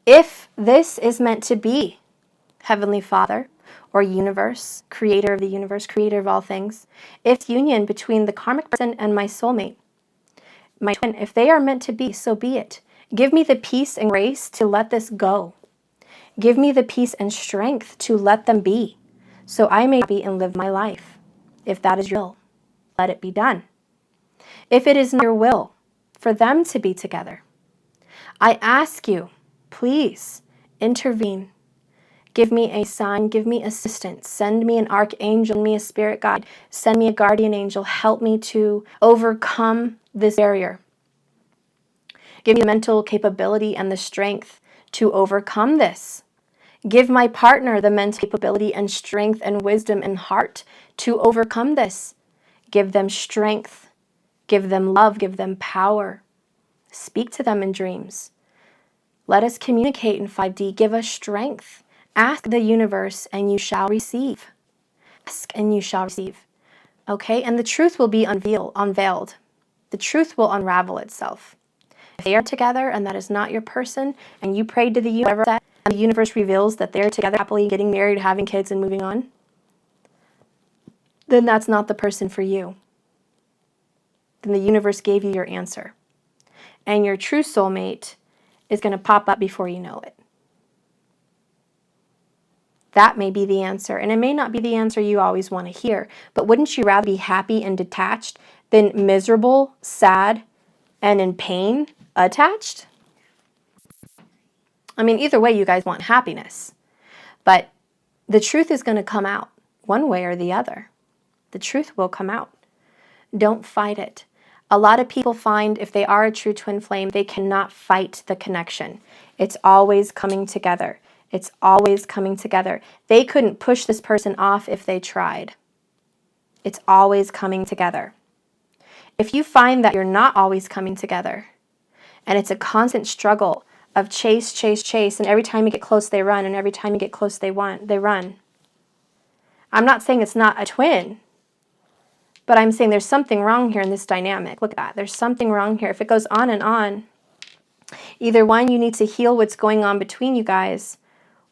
if this is meant to be, Heavenly Father or universe, creator of the universe, creator of all things, if union between the karmic person and my soulmate, my twin, if they are meant to be, so be it. Give me the peace and grace to let this go. Give me the peace and strength to let them be, so I may be and live my life. If that is your will, let it be done. If it is not your will for them to be together, I ask you, please intervene. Give me a sign, give me assistance, send me an archangel, send me a spirit guide, send me a guardian angel, help me to overcome this barrier. Give me the mental capability and the strength to overcome this. Give my partner the mental capability and strength and wisdom and heart to overcome this. Give them strength, give them love, give them power. Speak to them in dreams. Let us communicate in 5D. Give us strength. Ask the universe and you shall receive. Ask and you shall receive. Okay? And the truth will be unveiled. The truth will unravel itself. If they are together and that is not your person, and you prayed to the universe and the universe reveals that they're together happily, getting married, having kids, and moving on, then that's not the person for you. Then the universe gave you your answer. And your true soulmate is going to pop up before you know it. That may be the answer. And it may not be the answer you always want to hear. But wouldn't you rather be happy and detached than miserable, sad, and in pain attached? I mean, either way, you guys want happiness. But the truth is going to come out one way or the other. The truth will come out. Don't fight it. A lot of people find if they are a true twin flame, they cannot fight the connection. It's always coming together. It's always coming together. They couldn't push this person off if they tried. It's always coming together. If you find that you're not always coming together, and it's a constant struggle of chase, chase, chase, and every time you get close, they run, and every time you get close, they run. I'm not saying it's not a twin, but I'm saying there's something wrong here in this dynamic. Look at that. There's something wrong here. If it goes on and on, either one, you need to heal what's going on between you guys,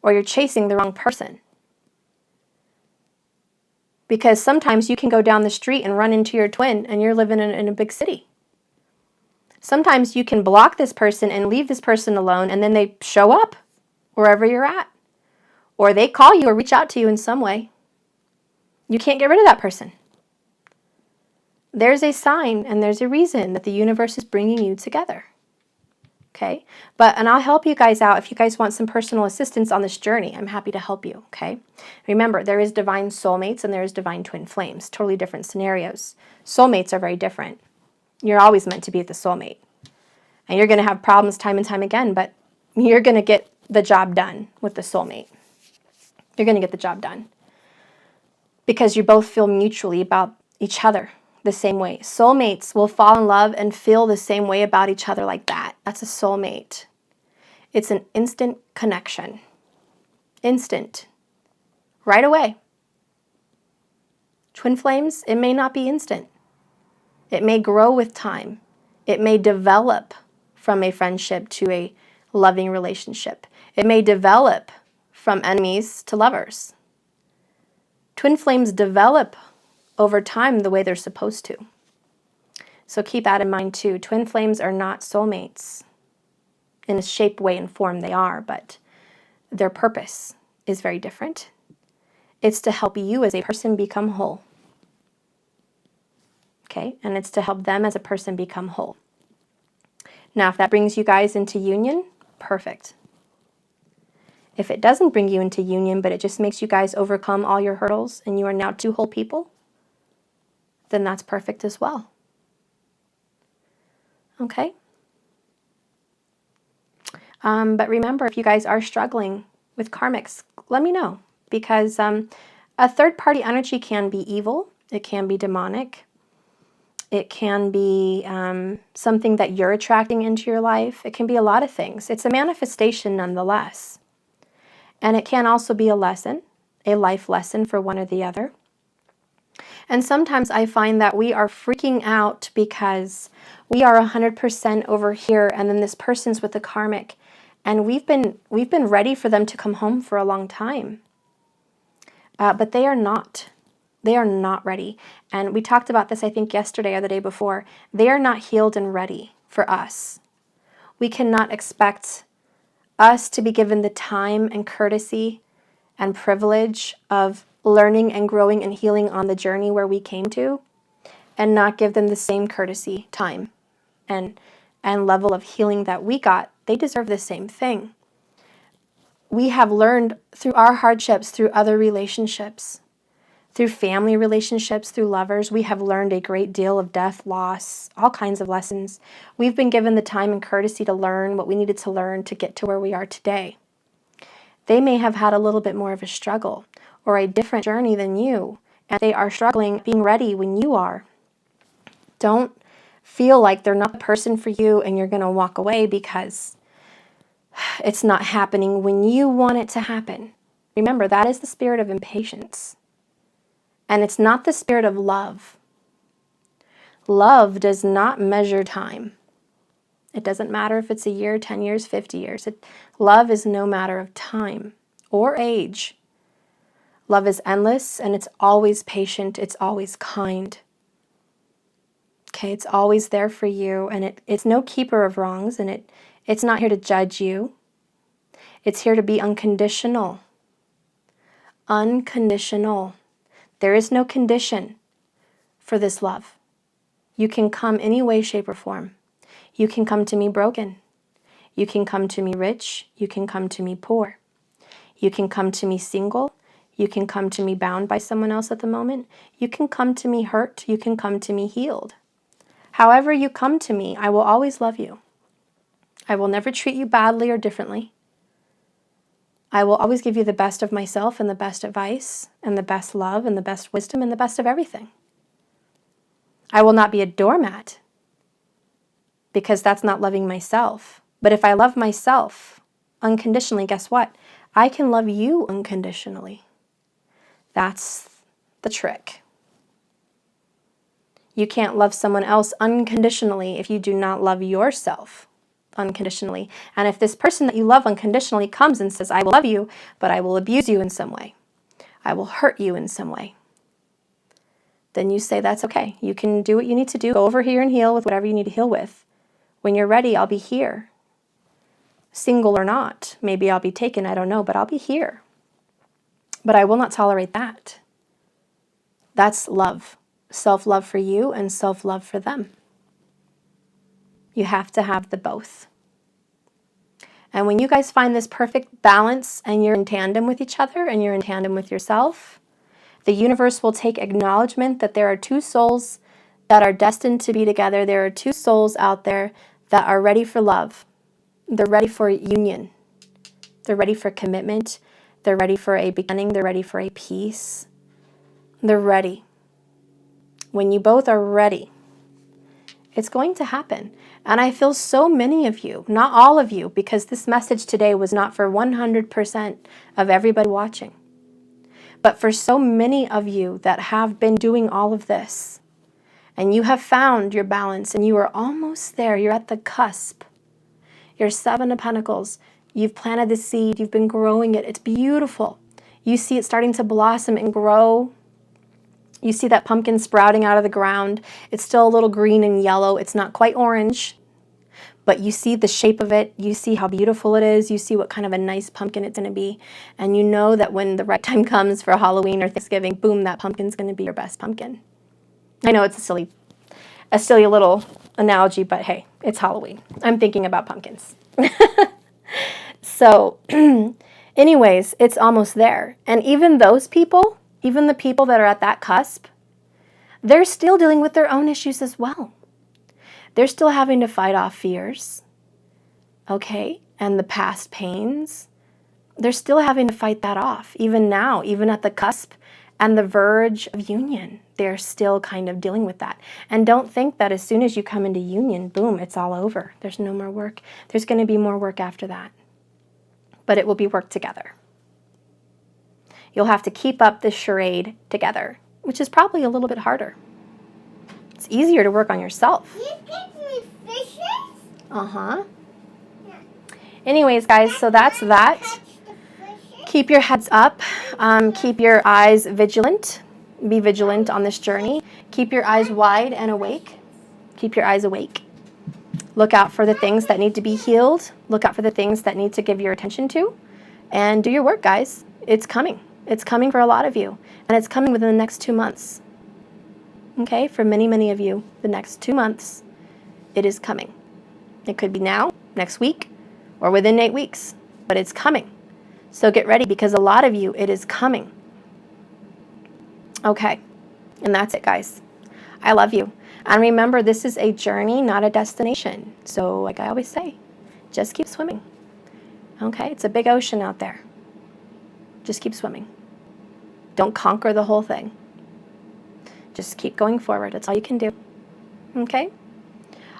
or you're chasing the wrong person. Because sometimes you can go down the street and run into your twin and you're living in a big city. Sometimes you can block this person and leave this person alone and then they show up wherever you're at. Or they call you or reach out to you in some way. You can't get rid of that person. There's a sign and there's a reason that the universe is bringing you together. Okay? And I'll help you guys out. If you guys want some personal assistance on this journey, I'm happy to help you. Okay? Remember, there is divine soulmates and there is divine twin flames. Totally different scenarios. Soulmates are very different. You're always meant to be with the soulmate. And you're going to have problems time and time again, but you're going to get the job done with the soulmate. You're going to get the job done. Because you both feel mutually about each other the same way. Soulmates will fall in love and feel the same way about each other like that. That's a soulmate. It's an instant connection. Instant. Right away. Twin flames, it may not be instant. It may grow with time. It may develop from a friendship to a loving relationship. It may develop from enemies to lovers. Twin flames develop over time the way they're supposed to. So keep that in mind too. Twin flames are not soulmates. in a shape, way, and form they are, but their purpose is very different. It's to help you as a person become whole. Okay? And it's to help them as a person become whole. Now, if that brings you guys into union, perfect. If it doesn't bring you into union, but it just makes you guys overcome all your hurdles and you are now two whole people, then that's perfect as well. Okay? But remember, if you guys are struggling with karmics, let me know. Because a third-party energy can be evil. It can be demonic. It can be something that you're attracting into your life. It can be a lot of things. It's a manifestation nonetheless. And it can also be a lesson, a life lesson for one or the other. And sometimes I find that we are freaking out because we are 100% over here and then this person's with the karmic. And we've been ready for them to come home for a long time. But they are not. They are not ready. And we talked about this, I think, yesterday or the day before. They are not healed and ready for us. We cannot expect us to be given the time and courtesy and privilege of learning and growing and healing on the journey where we came to, and not give them the same courtesy, time, and level of healing that we got. They deserve the same thing. We have learned through our hardships, through other relationships, through family relationships, through lovers, we have learned a great deal of death, loss, all kinds of lessons. We've been given the time and courtesy to learn what we needed to learn to get to where we are today. They may have had a little bit more of a struggle or a different journey than you, and they are struggling being ready when you are. Don't feel like they're not the person for you and you're going to walk away because it's not happening when you want it to happen. Remember, that is the spirit of impatience. And it's not the spirit of love. Love does not measure time. It doesn't matter if it's a year, 10 years, 50 years. Love is no matter of time or age. Love is endless and it's always patient. It's always kind. Okay, it's always there for you, and it's no keeper of wrongs, and it's not here to judge you. It's here to be unconditional. Unconditional. There is no condition for this love. You can come any way, shape, or form. You can come to me broken. You can come to me rich. You can come to me poor. You can come to me single. You can come to me bound by someone else at the moment. You can come to me hurt. You can come to me healed. However you come to me, I will always love you. I will never treat you badly or differently. I will always give you the best of myself and the best advice and the best love and the best wisdom and the best of everything. I will not be a doormat because that's not loving myself. But if I love myself unconditionally, guess what? I can love you unconditionally. That's the trick. You can't love someone else unconditionally if you do not love yourself unconditionally. And if this person that you love unconditionally comes and says, I will love you, but I will abuse you in some way, I will hurt you in some way, then you say, that's okay. You can do what you need to do. Go over here and heal with whatever you need to heal with. When you're ready, I'll be here. Single or not. Maybe I'll be taken, I don't know, but I'll be here. But I will not tolerate that. That's love. Self-love for you and self-love for them. You have to have the both. And when you guys find this perfect balance and you're in tandem with each other and you're in tandem with yourself, the universe will take acknowledgement that there are two souls that are destined to be together. There are two souls out there that are ready for love. They're ready for union. They're ready for commitment. They're ready for a beginning. They're ready for a peace. They're ready. When you both are ready, it's going to happen. And I feel so many of you, not all of you, because this message today was not for 100% of everybody watching, but for so many of you that have been doing all of this, and you have found your balance, and you are almost there. You're at the cusp. You're 7 of Pentacles. You've planted the seed. You've been growing it. It's beautiful. You see it starting to blossom and grow. You see that pumpkin sprouting out of the ground. It's still a little green and yellow. It's not quite orange, but you see the shape of it, you see how beautiful it is, you see what kind of a nice pumpkin it's going to be, and you know that when the right time comes for Halloween or Thanksgiving, boom, that pumpkin's going to be your best pumpkin. I know it's a silly little analogy, but hey, it's Halloween. I'm thinking about pumpkins. So, anyways, it's almost there. And even those people, even the people that are at that cusp, they're still dealing with their own issues as well. They're still having to fight off fears, okay, and the past pains. They're still having to fight that off. Even now, even at the cusp and the verge of union, they're still kind of dealing with that. And don't think that as soon as you come into union, boom, it's all over. There's no more work. There's going to be more work after that. But it will be worked together. You'll have to keep up this charade together, which is probably a little bit harder. It's easier to work on yourself. You give me fishes? Uh-huh. Yeah. Anyways, guys, so that's that. Catch the fishes? Keep your heads up. Keep your eyes vigilant. Be vigilant on this journey. Keep your eyes wide and awake. Keep your eyes awake. Look out for the things that need to be healed. Look out for the things that need to give your attention to. And do your work, guys. It's coming. It's coming for a lot of you. And it's coming within the next 2 months. Okay? For many, many of you, the next 2 months, it is coming. It could be now, next week, or within 8 weeks. But it's coming. So get ready, because a lot of you, it is coming. Okay. And that's it, guys. I love you. And remember, this is a journey, not a destination. So like I always say, just keep swimming. Okay? It's a big ocean out there. Just keep swimming. Don't conquer the whole thing. Just keep going forward. That's all you can do. Okay?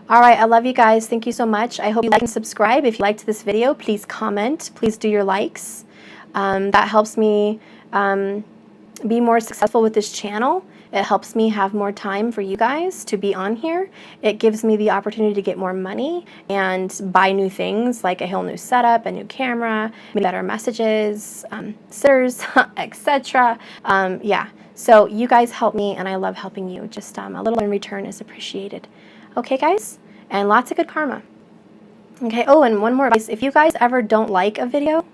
All right. I love you guys. Thank you so much. I hope you like and subscribe. If you liked this video, please comment. Please do your likes. That helps me be more successful with this channel. It helps me have more time for you guys to be on here. It gives me the opportunity to get more money and buy new things like a whole new setup, a new camera, better messages, sirs, etc. Yeah, so you guys help me and I love helping you. Just a little in return is appreciated. Okay, guys? And lots of good karma. Okay, oh, and one more advice. If you guys ever don't like a video,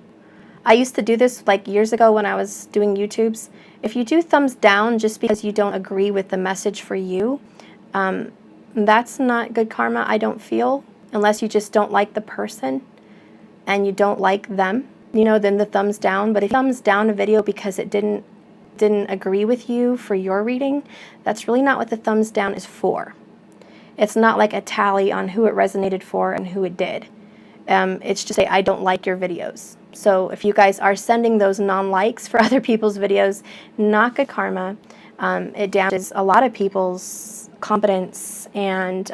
I used to do this like years ago when I was doing YouTubes. If you do thumbs down just because you don't agree with the message for you, that's not good karma, I don't feel, unless you just don't like the person and you don't like them, you know, then the thumbs down. But if you thumbs down a video because it didn't agree with you for your reading, that's really not what the thumbs down is for. It's not like a tally on who it resonated for and who it did. It's just say, I don't like your videos. So if you guys are sending those non-likes for other people's videos, not good karma. It damages a lot of people's confidence. And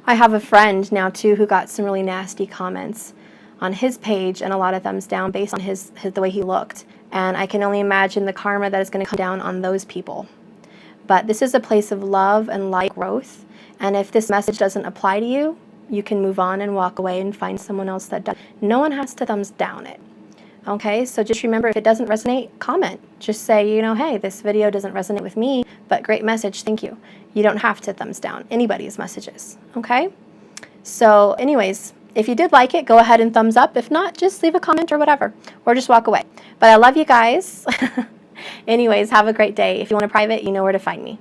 I have a friend now too who got some really nasty comments on his page and a lot of thumbs down based on the way he looked. And I can only imagine the karma that is going to come down on those people. But this is a place of love and light growth. And if this message doesn't apply to you, you can move on and walk away and find someone else that does. No one has to thumbs down it. Okay, so just remember, if it doesn't resonate, comment. Just say, you know, hey, this video doesn't resonate with me, but great message, thank you. You don't have to thumbs down anybody's messages, okay? So anyways, if you did like it, go ahead and thumbs up. If not, just leave a comment or whatever, or just walk away. But I love you guys. Anyways, have a great day. If you want a private, you know where to find me.